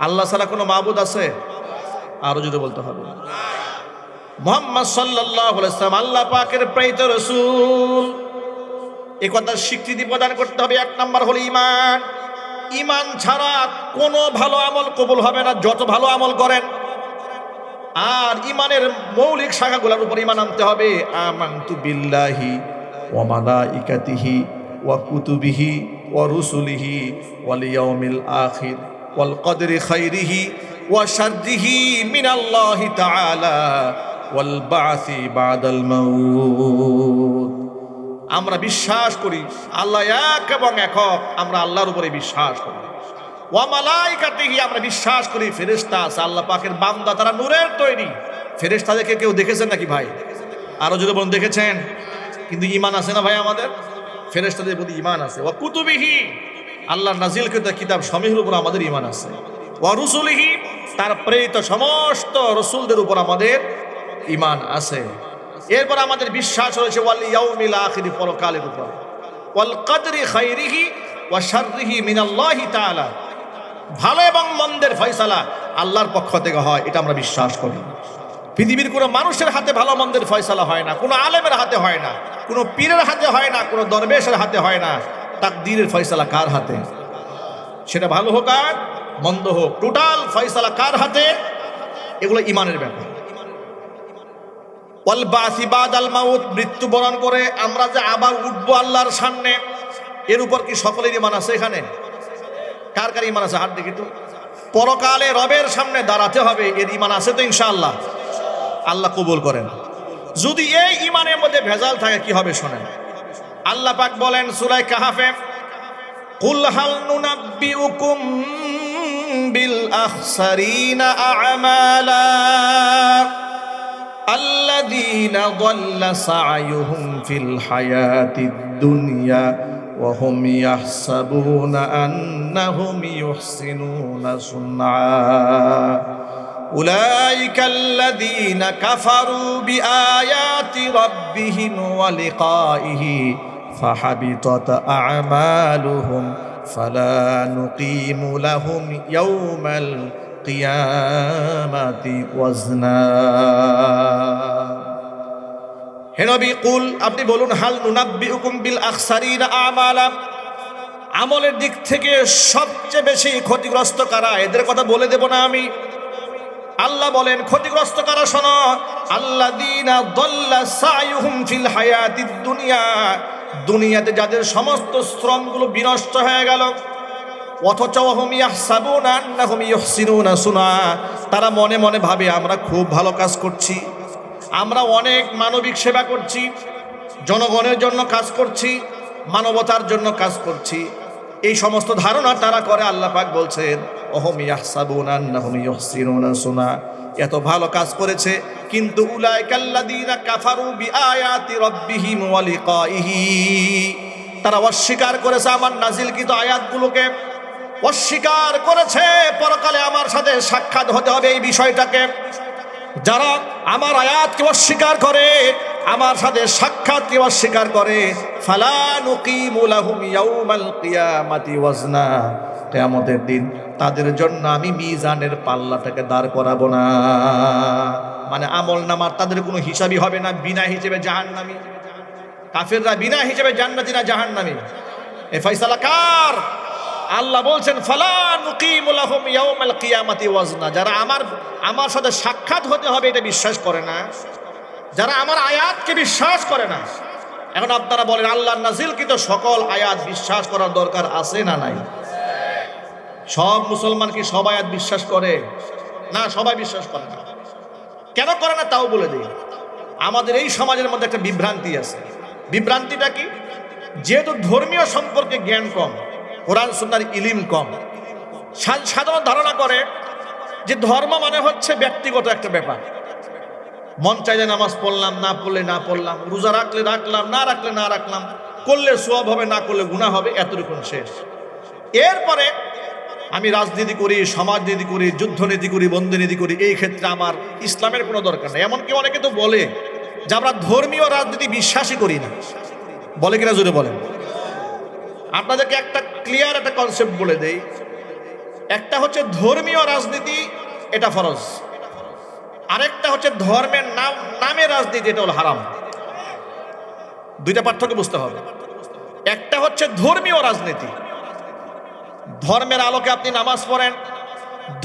আল্লাহ ছাড়া কোনো মাবুদ আছে? আরো জোরে বলতে হবে। মুহাম্মদ সাল্লাল্লাহু আলাইহি ওয়াসাল্লাম আল্লাহ পাকের প্রেরিত রাসূল, এ কথার স্বীকৃতি প্রদান করতে হবে। 1 নাম্বার হলো ঈমান। ঈমান ছাড়া কোনো ভালো আমল কবুল হবে না, যত ভালো আমল করেন। আর ঈমানের মৌলিক শাখাগুলোর উপর ঈমান আনতে হবে। আমানতু বিল্লাহি ওয়া মালাইকাতিহি ওয়া কুতুবিহি ওয়া রুসুলিহি ওয়াল ইয়াউমিল আখির ওয়াল কদরি খাইরিহি ওয়া শাররিহি মিনাল্লাহি তাআলা ওয়াল বা'সি বা'দাল মাউত। আমরা বিশ্বাস করি আল্লাহ এক এবং একক, আমরা আল্লাহর উপরে বিশ্বাস করি। ওয়া মালাইকাতিহি, আমরা বিশ্বাস করি ফেরেশতা আছে আল্লাহ পাকের বান্দা, তারা নূরের তৈরি। ফেরেশতাদেরকে কেউ দেখেছেন নাকি ভাই? আরো যদি বলেন দেখেছেন, কিন্তু ঈমান আছে না ভাই আমাদের? ফেরেশতাদের প্রতি ঈমান আছে। ওয়া কুতুবিহি, আল্লাহর নাজিলকৃত কিতাব সমূহের উপর আমাদের ঈমান আছে। ওয়া রুসুলিহি, তার প্রেরিত সমস্ত রাসূলদের উপর আমাদের ঈমান আছে। এরপর আমাদের বিশ্বাস রয়েছে ওয়াল ইয়াউমিল আখির, পরকালের উপর। ওয়াল কদরি খাইরিহি ওয়া শাররিহি মিনাল্লাহি তাআলা, ভালো এবং মন্দের ফয়সালা আল্লাহর পক্ষ থেকে হয়, এটা আমরা বিশ্বাস করি। পৃথিবীর কোনো মানুষের হাতে ভালো মন্দের ফয়সালা হয় না, কোনো আলেমের হাতে হয় না, কোনো পীরের হাতে হয় না, কোনো দরবেশের হাতে হয় না। তাকদীরের ফয়সালা কার হাতে? সেটা ভালো হোক আর মন্দ হোক, টোটাল ফয়সালা কার হাতে? এগুলো ঈমানের ব্যাপার। ওয়াল বা'সি বা'দাল মাউত, মৃত্যুবরণ করে আমরা যে আবার উঠবো আল্লাহর সামনে, এর উপর কি সকলের ঈমান আছে? এখানে কার কার ঈমান আছে? হাত দেখি তো। পরকালে রবের সামনে দাঁড়াতে হবে, এর ঈমান আছে তো ইনশাআল্লাহ? আল্লাহ কবুল করেন। যদি এই ঈমানের মধ্যে ভেজাল থাকে কি হবে শোনেন। আল্লাহ পাক বলেন সূরা কাহফে, কুল হাল নুনাব্বিউকুম বিল আখসারিনা আ'মালা الذين ضل سعيهم في الحياة الدنيا وهم يحسبون أنهم يحسنون صنعا أولئك الذين كفروا بآيات ربهم ولقائه فحبطت أعمالهم فلا نقيم لهم يوم কিয়ামাতি ওয়াজনা। হে নবী, কুল, আপনি বলুন, হাল নুনাব্বিউকুম বিল আখসারিনা আমালা, আমলের দিক থেকে সবচেয়ে বেশি ক্ষতিগ্রস্ত কারা, এদের কথা বলে দেব না আমি? আল্লাহ বলেন ক্ষতিগ্রস্ত কারা শোনো, আল্লাযীনা দাল্লা সায়ুহুম ফিল হায়াতিদ দুনিয়া, দুনিয়াতে যাদের সমস্ত শ্রমগুলো বিনষ্ট হয়ে গেল। অথচ ওয়াহুম ইয়াহসাবুনা আন্নাহুম ইউহসিনুনা সুনা, তারা মনে মনে ভাবে আমরা খুব ভালো কাজ করছি, আমরা অনেক মানবিক সেবা করছি, জনগণের জন্য কাজ করছি, মানবতার জন্য কাজ করছি। এই সমস্ত ধারণা তারা করে। আল্লাহ পাক বলছেন ওয়াহুম ইয়াহসাবুনা আন্নাহুম ইউহসিনুনা সুনা, এত ভালো কাজ করেছে, কিন্তু উলাইকাল্লাযীনা কাফারু বিআয়াতি রাব্বিহিম ওয়া লিকাইহি, তারা অস্বীকার করেছে আমার নাজিলকৃত আয়াতগুলোকে, অস্বীকার করেছে পরকালে আমার সাথে সাক্ষাৎ হতে হবে এই বিষয়টাকে। যারা আমার আয়াতকে অস্বীকার করে, আমার সাথে সাক্ষাৎকে অস্বীকার করে, ফালা নুকিমু লাহুম ইয়াউমাল কিয়ামাতি ওয়াজনা, কিয়ামতের দিন তাদের জন্য আমি মিজানের পাল্লাটাকে দাঁড় করাবো না। মানে আমল নামার তাদের কোনো হিসাবই হবে না, বিনা হিসেবে জাহান্নামী। কাফেররা বিনা হিসেবে জান্নাতি না জাহান্নামী, এ ফয়সালা কার? আল্লাহ বলছেন ফালা নুকিমু লাহুম ইয়াউমাল কিয়ামাতি ওয়াজনা, যারা আমার সাথে সাক্ষাৎ হতে হবে এটা বিশ্বাস করে না, যারা আমার আয়াতকে বিশ্বাস করে না। এখন আপনারা বলেন আল্লাহর নাজিলকৃত সকল আয়াত বিশ্বাস করার দরকার আছে না নাই? সব মুসলমান কি সব আয়াত বিশ্বাস করে? না, সবাই বিশ্বাস করে না। কেন করে না তাও বলে দিই। আমাদের এই সমাজের মধ্যে একটা বিভ্রান্তি আছে। বিভ্রান্তিটা কি? যেহেতু ধর্মীয় সম্পর্কে জ্ঞান কম, কোরআন সুন্নাহর ইলম কম, সাধারণ ধারণা করে যে ধর্ম মানে হচ্ছে ব্যক্তিগত একটা ব্যাপার। মন চাইলে নামাজ পড়লাম, না পড়লে না পড়লাম, রোজা রাখলে রাখলাম, না রাখলে না রাখলাম, করলে সওয়াব হবে, না করলে গুনাহ হবে, এতটুকু শেষ। এরপরে আমি রাজনীতি করি, সমাজনীতি করি, যুদ্ধনীতি করি, বন্ধুনীতি করি, এই ক্ষেত্রে আমার ইসলামের কোনো দরকার নেই। এমনকি অনেকে তো বলে যে আমরা ধর্মীয় রাজনীতি বিশ্বাসই করি না। বলে কিনা জোরে বলেন। আপনাদেরকে একটা ক্লিয়ার একটা কনসেপ্ট বলে দেই। একটা হচ্ছে ধর্মীয় রাজনীতি, এটা ফরজ। আরেকটা হচ্ছে ধর্মের নামে রাজনীতি, এটা হলো হারাম। দুইটা পার্থক্য বুঝতে হবে। একটা হচ্ছে ধর্মীয় রাজনীতি, ধর্মের আলোকে আপনি নামাজ পড়েন,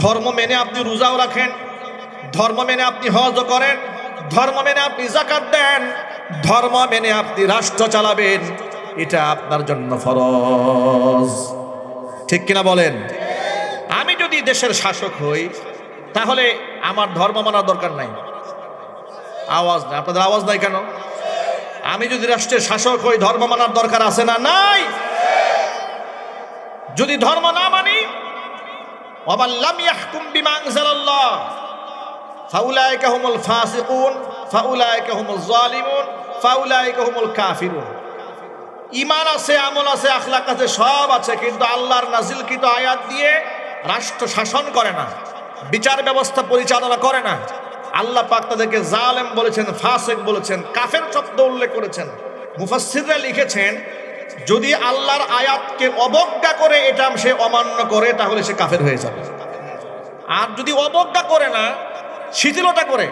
ধর্ম মেনে আপনি রোজাও রাখেন, ধর্ম মেনে আপনি হজও করেন, ধর্ম মেনে আপনি যাকাত দেন, ধর্ম মেনে আপনি রাষ্ট্র চালাবেন, এটা আপনার জন্য ফরজ। ঠিক কিনা বলেন? আমি যদি দেশের শাসক হই, তাহলে আমার ধর্ম মানার দরকার নাই। আওয়াজ নাই, আপনাদের আওয়াজ নাই কেন? আমি যদি রাষ্ট্রের শাসক হই ধর্ম মানার দরকার আছে না নাই? যদি ধর্ম না মানি, ওয়ামান লাম ইয়াহকুম বিমা আনজালাল্লাহ ফাউলাইকা হুমুল ফাসিকুন ফাউলাইকা হুমুজ জালিমুন ফাউলাইকা হুমুল কাফিরুন। ঈমান আছে, আমল আছে, আখলাক আছে, সব আছে, কিন্তু আল্লাহর নাজিলকৃত আয়াত দিয়ে রাষ্ট্র শাসন করে না, বিচার ব্যবস্থা পরিচালনা করে না। আল্লাহ পাক তাদেরকে জালেম বলেছেন, ফাসিক বলেছেন, কাফের শব্দ উল্লেখ করেছেন। মুফাসসিররা লিখেছেন, যদি আল্লাহর আয়াতকে অবজ্ঞা করে এটা সে অমান্য করে তাহলে সে কাফের হয়ে যাবে। আর যদি অবজ্ঞা করে না, শিথিলতা করে,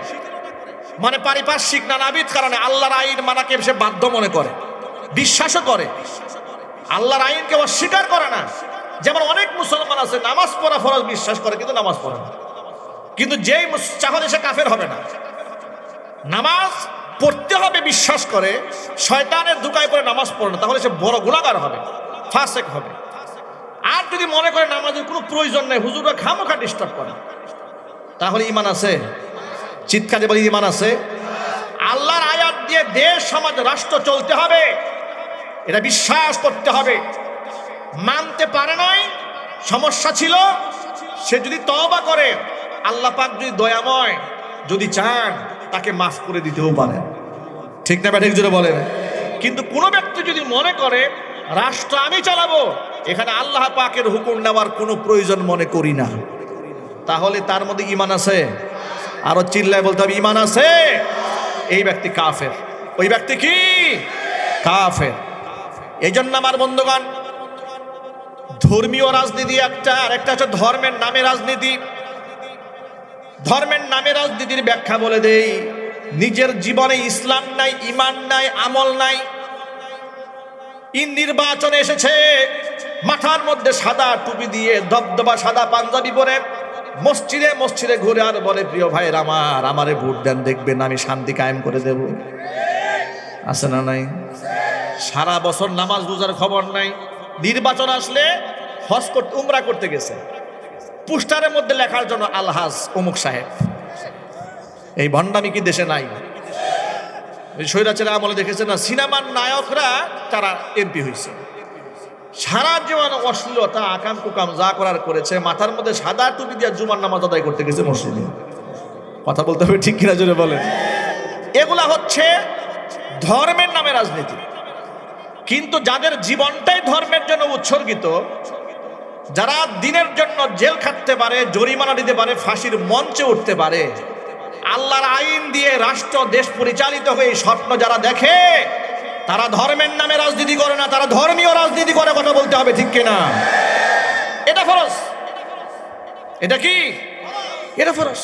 মানে পারিপার্শ্বিক নানাবিধ কারণে আল্লাহর আইন মানাকে সে বাধ্য মনে করে, বিশ্বাসও করে, আল্লাহর আইনকে অস্বীকার করে না। যেমন অনেক মুসলমান আছে নামাজ পড়া ফরজ বিশ্বাস করে কিন্তু নামাজ পড়ে না, কিন্তু যেই চাহলে সে কাফের হবে না। নামাজ পড়তে হবে বিশ্বাস করে, শয়তানের ধোঁকায় পড়ে নামাজ পড়ে না, তাহলে সে বড় গুনাহগার হবে, ফাসিক হবে। আর যদি মনে করে নামাজের কোনো প্রয়োজন নেই, হুজুররা খামোখা ডিস্টার্ব করে, তাহলে ঈমান আছে? চিৎকার দিয়ে বলি ঈমান আছে? আল্লাহর আয়াত দিয়ে দেশ সমাজ রাষ্ট্র চলতে হবে, এটা বিশ্বাস করতে হবে। মানতে পারে নাই, সমস্যা ছিল, সে যদি তওবা করে, আল্লাহ পাক যদি দয়াময়, যদি চান তাকে মাফ করে দিতেও পারেন। ঠিক না ব্যাঠিক জোরে বলেন? কিন্তু কোনো ব্যক্তি যদি মনে করে রাষ্ট্র আমি চালাবো, এখানে আল্লাহ পাকের হুকুম নেওয়ার কোনো প্রয়োজন মনে করি না, তাহলে তার মধ্যে ঈমান আছে? আরো চিল্লায় বলতে হবে ঈমান আছে। এই ব্যক্তি কাফের। ওই ব্যক্তি কি? কাফের। এই জন্য আমার বন্ধুগণ, ধর্মীয় রাজনীতি একটা, আর একটা হচ্ছে ধর্মের নামে রাজনীতি। ধর্মের নামে রাজনীতির ব্যাখ্যা বলে দেই। নিজের জীবনে ইসলাম নাই, ঈমান নাই, আমল নাই, নির্বাচনে এসেছে, মাথার মধ্যে সাদা টুপি দিয়ে দবদবা সাদা পাঞ্জাবি পরে মসজিদে মসজিদে ঘুরে আর বলে, প্রিয় ভাইয়ের আমারে ভোট দেন, দেখবেন আমি শান্তি কায়েম করে দেব। আছে না নাই? সারা বছর নামাজ রোজার খবর নাই, নির্বাচন আসলে হজ করতে, উমরা করতে গেছে, পোস্টারের মধ্যে লেখার জন্য আলহাজ অমুক সাহেব। এই ভণ্ডামি কি দেশে নাই? স্বৈরাচারের আমলে দেখেছেন না, সিনেমার নায়করা তারা এমপি হয়েছে, সারা জীবন অশ্লীলতা আকাম কুকাম যা করার করেছে, মাথার মধ্যে সাদা টুপি দিয়ে জুমার নামাজ আদায় করতে গেছে মসজিদে। কথা বলতে হবে ঠিক কিনা জোরে বলেন? এগুলা হচ্ছে ধর্মের নামে রাজনীতি। কিন্তু যাদের জীবনটাই ধর্মের জন্য উৎসর্গিত, যারা দিনের জন্য জেল খাটতে পারে, জরিমানা দিতে পারে, ফাঁসির মঞ্চে উঠতে পারে, আল্লাহর আইন দিয়ে রাষ্ট্র দেশ পরিচালিত হয়ে স্বপ্ন যারা দেখে, তারা ধর্মের নামে রাজনীতি করে না, তারা ধর্মীয় রাজনীতি করে। কথা বলতে হবে ঠিক কিনা? এটা ফরজ। এটা কি? এটা ফরজ।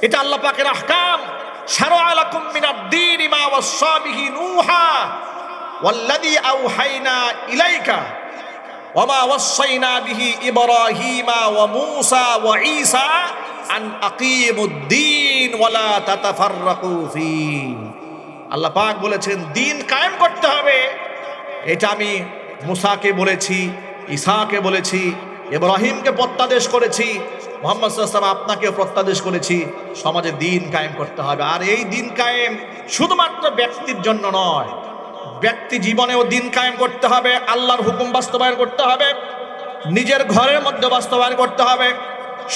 এটা আল্লাহ পাকের আহকাম। শারআ লাকুম মিনাদ-দীনি মা ওয়াসসা বিহি নূহা ওয়াল্লাযী আওহাইনা ইলাইকা ওয়া মা ওয়াসাইনা বিহি ইব্রাহিমা ওয়া মূসা ওয়া ঈসা আন আকিমুদ-দীন ওয়া লা তাতাফাররাকু ফীহি। আল্লাহ পাক বলেছেন দিন কায়েম করতে হবে। এটা আমি মুসাকে বলেছি, ঈসাকে বলেছি, ইব্রাহিমকে প্রত্যাদেশ করেছি, মুহাম্মদ সাল্লাল্লাহু আলাইহি ওয়াসাল্লাম আপনাকেও প্রত্যাদেশ করেছি। সমাজে দিন কায়েম করতে হবে। আর এই দিন কায়েম শুধুমাত্র ব্যক্তির জন্য নয়, ব্যক্তি জীবনেও দিন কায়েম করতে হবে, আল্লাহর হুকুম বাস্তবায়ন করতে হবে, নিজের ঘরের মধ্যে বাস্তবায়ন করতে হবে,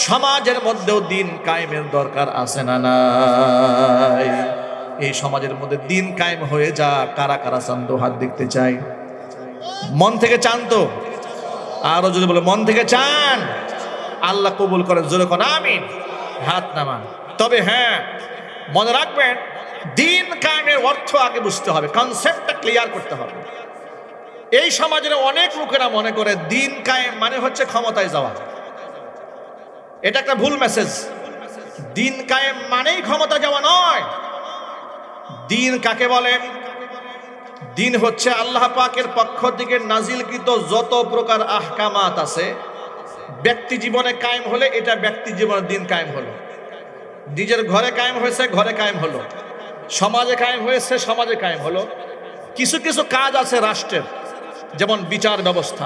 সমাজের মধ্যেও দিন কায়েমের দরকার আছে না নাই? এই সমাজের মধ্যে দিন কায়েম হয়ে যা। কারা কারা চান তো হাত দেখতে চাই? মন থেকে চান তো? আরো যদি বলে মন থেকে চান, আল্লাহ কবুল করেন, জোরে কোন আমিন। হাত নামান। তবে হ্যাঁ, মনে রাখবেন, দিন কায়েমের অর্থ আগে বুঝতে হবে, কনসেপ্টটা ক্লিয়ার করতে হবে। এই সমাজের অনেক লোকেরা মনে করে দিন কায়েম মানে হচ্ছে ক্ষমতায় যাওয়া। এটা একটা ভুল মেসেজ। দিন কায়েম মানেই ক্ষমতা যাওয়া নয়। দিন কাকে বলে? দিন হচ্ছে আল্লাহ পাকের পক্ষ থেকে নাজিলকৃত যত প্রকার আহকামাত আছে, ব্যক্তি জীবনে কায়েম হলে এটা ব্যক্তি জীবনে দিন কায়েম হলো। নিজের ঘরে কায়েম হয়েছে, ঘরে কায়েম হলো। সমাজে কায়েম হয়েছে, সমাজে কায়েম হলো। কিছু কিছু কাজ আছে রাষ্ট্রের, যেমন বিচার ব্যবস্থা,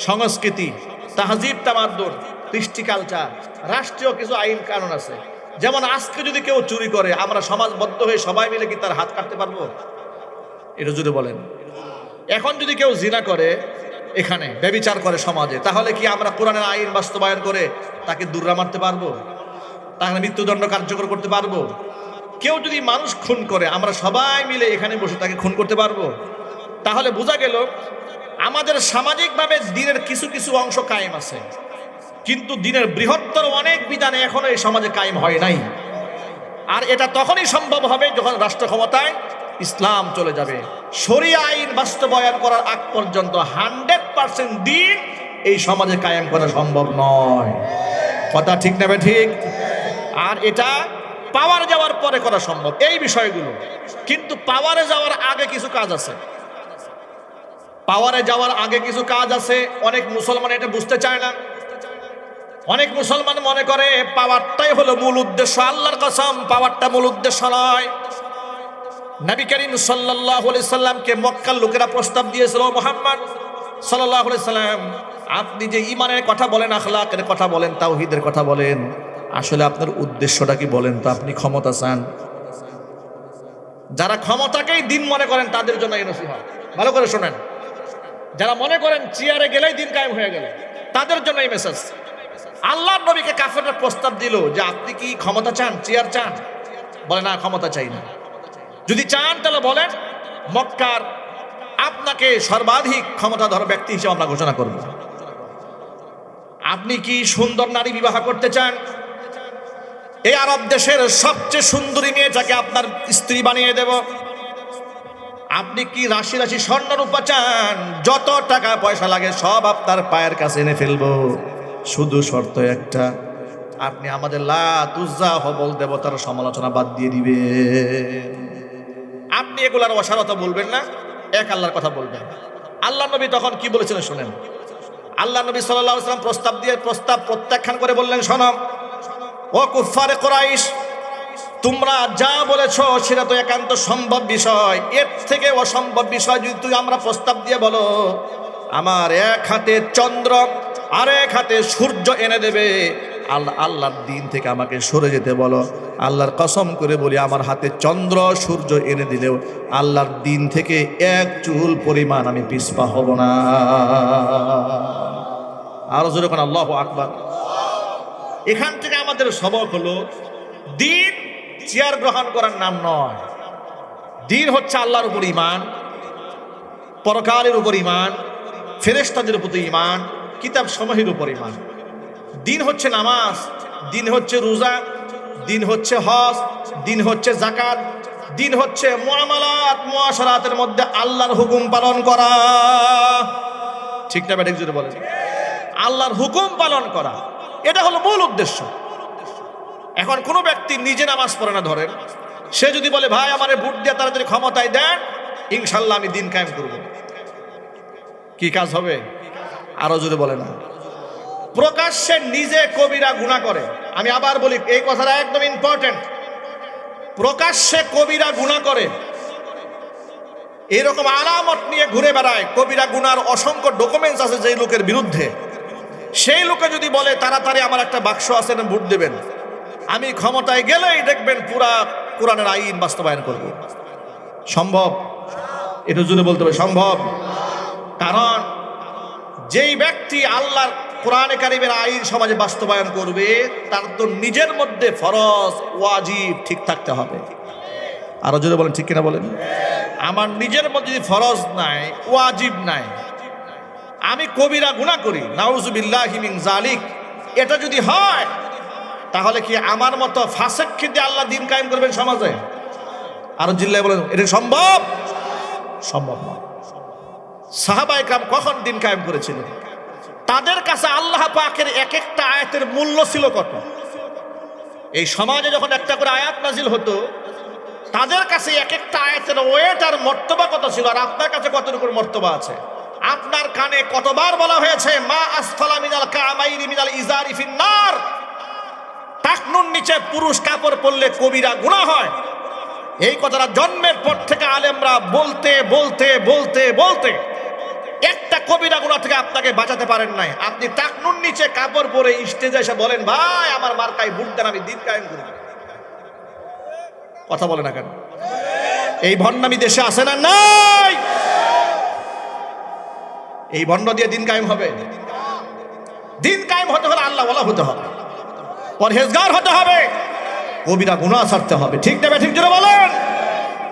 সংস্কৃতি, তাহজিব তামাদ্দুন, কৃষ্টি কালচার, রাষ্ট্রীয় কিছু আইন কানুন আছে। যেমন আজকে যদি কেউ চুরি করে, আমরা সমাজবদ্ধ হয়ে সবাই মিলে কি তার হাত কাটতে পারবো? এটা যদি বলেন। এখন যদি কেউ জিনা করে, এখানে ব্যভিচার করে সমাজে, তাহলে কি আমরা কোরআনের আইন বাস্তবায়ন করে তাকে দূররা মারতে পারবো? তাকে মৃত্যুদণ্ড কার্যকর করতে পারবো? কেউ যদি মানুষ খুন করে, আমরা সবাই মিলে এখানে বসে তাকে খুন করতে পারবো? তাহলে বোঝা গেল আমাদের সামাজিকভাবে দিনের কিছু কিছু অংশ কায়েম আছে, কিন্তু দিনের বৃহত্তর অনেক বিধানে এখনো এই সমাজে কায়েম হয় নাই। আর এটা তখনই সম্ভব হবে যখন রাষ্ট্র ক্ষমতায় ইসলাম চলে যাবে। শরিয়া আইন বাস্তবায়ন করার আগ পর্যন্ত 100% দিন এই সমাজে কায়েম করা সম্ভব নয়। কথা ঠিক নেবে ঠিক? আর এটা পাওয়ারে যাওয়ার পরে করা সম্ভব এই বিষয়গুলো। কিন্তু পাওয়ারে যাওয়ার আগে কিছু কাজ আছে। পাওয়ারে যাওয়ার আগে কিছু কাজ আছে। অনেক মুসলমান এটা বুঝতে চায় না। অনেক মুসলমান মনে করে পাওয়ারটাই হলো মূল উদ্দেশ্য। আল্লাহর কসম, পাওয়ারটা মূল উদ্দেশ্য নয়। নবী করিম সাল্লাল্লাহু আলাইহি সাল্লামকে মক্কার লোকেরা প্রস্তাব দিয়েছিল, মুহাম্মদ সাল্লাল্লাহু আলাইহি সাল্লাম, আপনি যে ঈমানের কথা বলেন, আখলাকের কথা বলেন, তাওহীদের কথা বলেন, আসলে আপনার উদ্দেশ্যটা কি বলেন তো? আপনি ক্ষমতা চান? যারা ক্ষমতাকেই দিন মনে করেন তাদের জন্য এই নসিহত, ভালো করে শোনেন। যারা মনে করেন চেয়ারে গেলেই দিন কায়েম হয়ে গেল, তাদের জন্য এই মেসেজ। আল্লাহর নবীকে কাফেররা প্রস্তাব দিল যে আপনি কি ক্ষমতা চান, চেয়ার চান? বলে না, ক্ষমতা চাই না। যদি চান তাহলে বলেন, মক্কার আপনাকে সর্বাধিক ক্ষমতাধর ব্যক্তি হিসেবে আমরা ঘোষণা করব। আপনি কি সুন্দর নারী বিবাহ করতে চান? এই আরব দেশের সবচেয়ে সুন্দরী মেয়েটাকে আপনার স্ত্রী বানিয়ে দেব। আপনি কি রাশি রাশি স্বর্ণ রূপা চান? যত টাকা পয়সা লাগে সব আপনার পায়ের কাছে এনে ফেলবো, শুধু শর্ত একটা, আপনি আমাদের লাত উজ্জা হবল দেবতার সমালোচনা বাদ দিয়ে দিবে। আপনি এগুলার অসারতা বলবেন না, এক আল্লাহর কথা বলবেন। আল্লাহ নবী তখন কি বলেছিলেন শুনেন। আল্লাহ নবী সাল্লাল্লাহু আলাইহি ওয়াসাল্লাম প্রস্তাব প্রত্যাখ্যান করে বললেন, শোনো ও কুফারে কুরাইশ, তোমরা যা বলেছো সেটা তো একান্ত সম্ভব বিষয়। এর থেকে অসম্ভব বিষয় যদি তুই আমরা প্রস্তাব দিয়ে বলো আমার এক হাতে চন্দ্র আর এক হাতে সূর্য এনে দেবে, আল্লাহর দিন থেকে আমাকে সরে যেতে বলো, আল্লাহর কসম করে বলি আমার হাতে চন্দ্র সূর্য এনে দিলেও আল্লাহর দিন থেকে এক চুল পরিমাণ আমি পিছপা হব না। আরো জোরে কোন আল্লাহু আকবার। এখান থেকে আমাদের সবক হলো, দিন চেয়ার গ্রহণ করার নাম নয়। দিন হচ্ছে আল্লাহর উপর ঈমান, পরকালের উপর ঈমান, ফেরেশতাদের প্রতি ঈমান, কিতাব সমূহের উপর ঈমান। দিন হচ্ছে নামাজ, দিন হচ্ছে রোজা, দিন হচ্ছে হজ, দিন হচ্ছে যাকাত, দিন হচ্ছে মুআমালাত মুআশারাতের মধ্যে আল্লাহর হুকুম পালন করা। ঠিক না ব্যাঠিক জুড়ে বলেন? আল্লাহর হুকুম পালন করা, এটা হলো মূল উদ্দেশ্য। এখন কোনো ব্যক্তি নিজে নামাজ পড়ে না, ধরেন সে যদি বলে ভাই আমারে ভোট দিয়ে তাড়াতাড়ি ক্ষমতায় দেন, ইনশাল্লাহ আমি দিন কায়েম করব, কি কাজ হবে? আরো জোরে বলে না। প্রকাশ্যে নিজে কবিরা গুনাহ করে, আমি আবার বলি এই কথাটা একদম ইম্পর্টেন্ট, প্রকাশ্যে কবিরা গুনাহ করে, এরকম আলামত নিয়ে ঘুরে বেড়ায়, কবিরা গুনার অসংখ্য ডকুমেন্টস আছে যেই লোকের বিরুদ্ধে, সেই লোকে যদি বলে তাড়াতাড়ি আমার একটা বাক্স আছে না ভোট দেবেন, আমি ক্ষমতায় গেলেই দেখবেন পুরা কোরআনের আইন বাস্তবায়ন করব, সম্ভব? এটা জুড়ে বলতে হবে সম্ভব। কারণ যেই ব্যক্তি আল্লাহর কোরআনে কারিমের আইন সমাজে বাস্তবায়ন করবে তার তো নিজের মধ্যে ফরজ ওয়াজিব ঠিক থাকতে হবে। আরো জোরে বলেন, ঠিক কিনা বলেন? আমার নিজের মধ্যে যদি ফরজ নাই, ওয়াজিব নাই, আমি কবিরা গুনাহ করি, নাউজুবিল্লাহি মিন যালিক, এটা যদি হয় তাহলে কি আমার মতো ফাসিককে দিয়ে আল্লাহ দিন কায়েম করবেন সমাজে? আরো জিল্লায় বলেন, এটা সম্ভব? সম্ভব নয়। সাহাবায়ে কেরাম কখন দিন কায়েম করেছিলেন? তাদের কাছে আল্লাহ পাকের এক একটা আয়াতের মূল্য ছিল কত? এই সমাজে যখন একটা করে আয়াত নাজিল হতো, তাদের কাছে এক একটা আয়াতের ওয়েট আর মর্তবা কত ছিল, আর আপনার কাছে কতটুকু মর্তবা আছে? আপনার কানে কতবার বলা হয়েছে মা আসফালা মিনাল কামাইনি মিনাল ইজারি ফিন্নার, টাকনুর নিচে পুরুষ কাপড় পরলে কবিরা গুনাহ হয়। এই কথাটা জন্মের পর থেকে আলেমরা বলতে বলতে বলতে বলতে একটা কবিরা গুনাহ থেকে আপনাকে বাঁচাতে পারেন নাই। আপনি টাকনুর নিচে কাপড় পরে স্টেজে এসে বলেন ভাই আমার মার্কায় ভোট দেন, আমি দিন কায়েম করব। কথা বলে না কেন? এই ভণ্ডামি দেশে আছে না নাই? এই ভণ্ড দিয়ে দিন কায়েম হবে? দিন কায়েম হতে হলে আল্লাহ ওয়ালা হতে হবে, পরহেজগার হতে হবে, কবিরা গুনাহ ছাড়তে হবে। ঠিক না? ঠিক জোরে বলেন।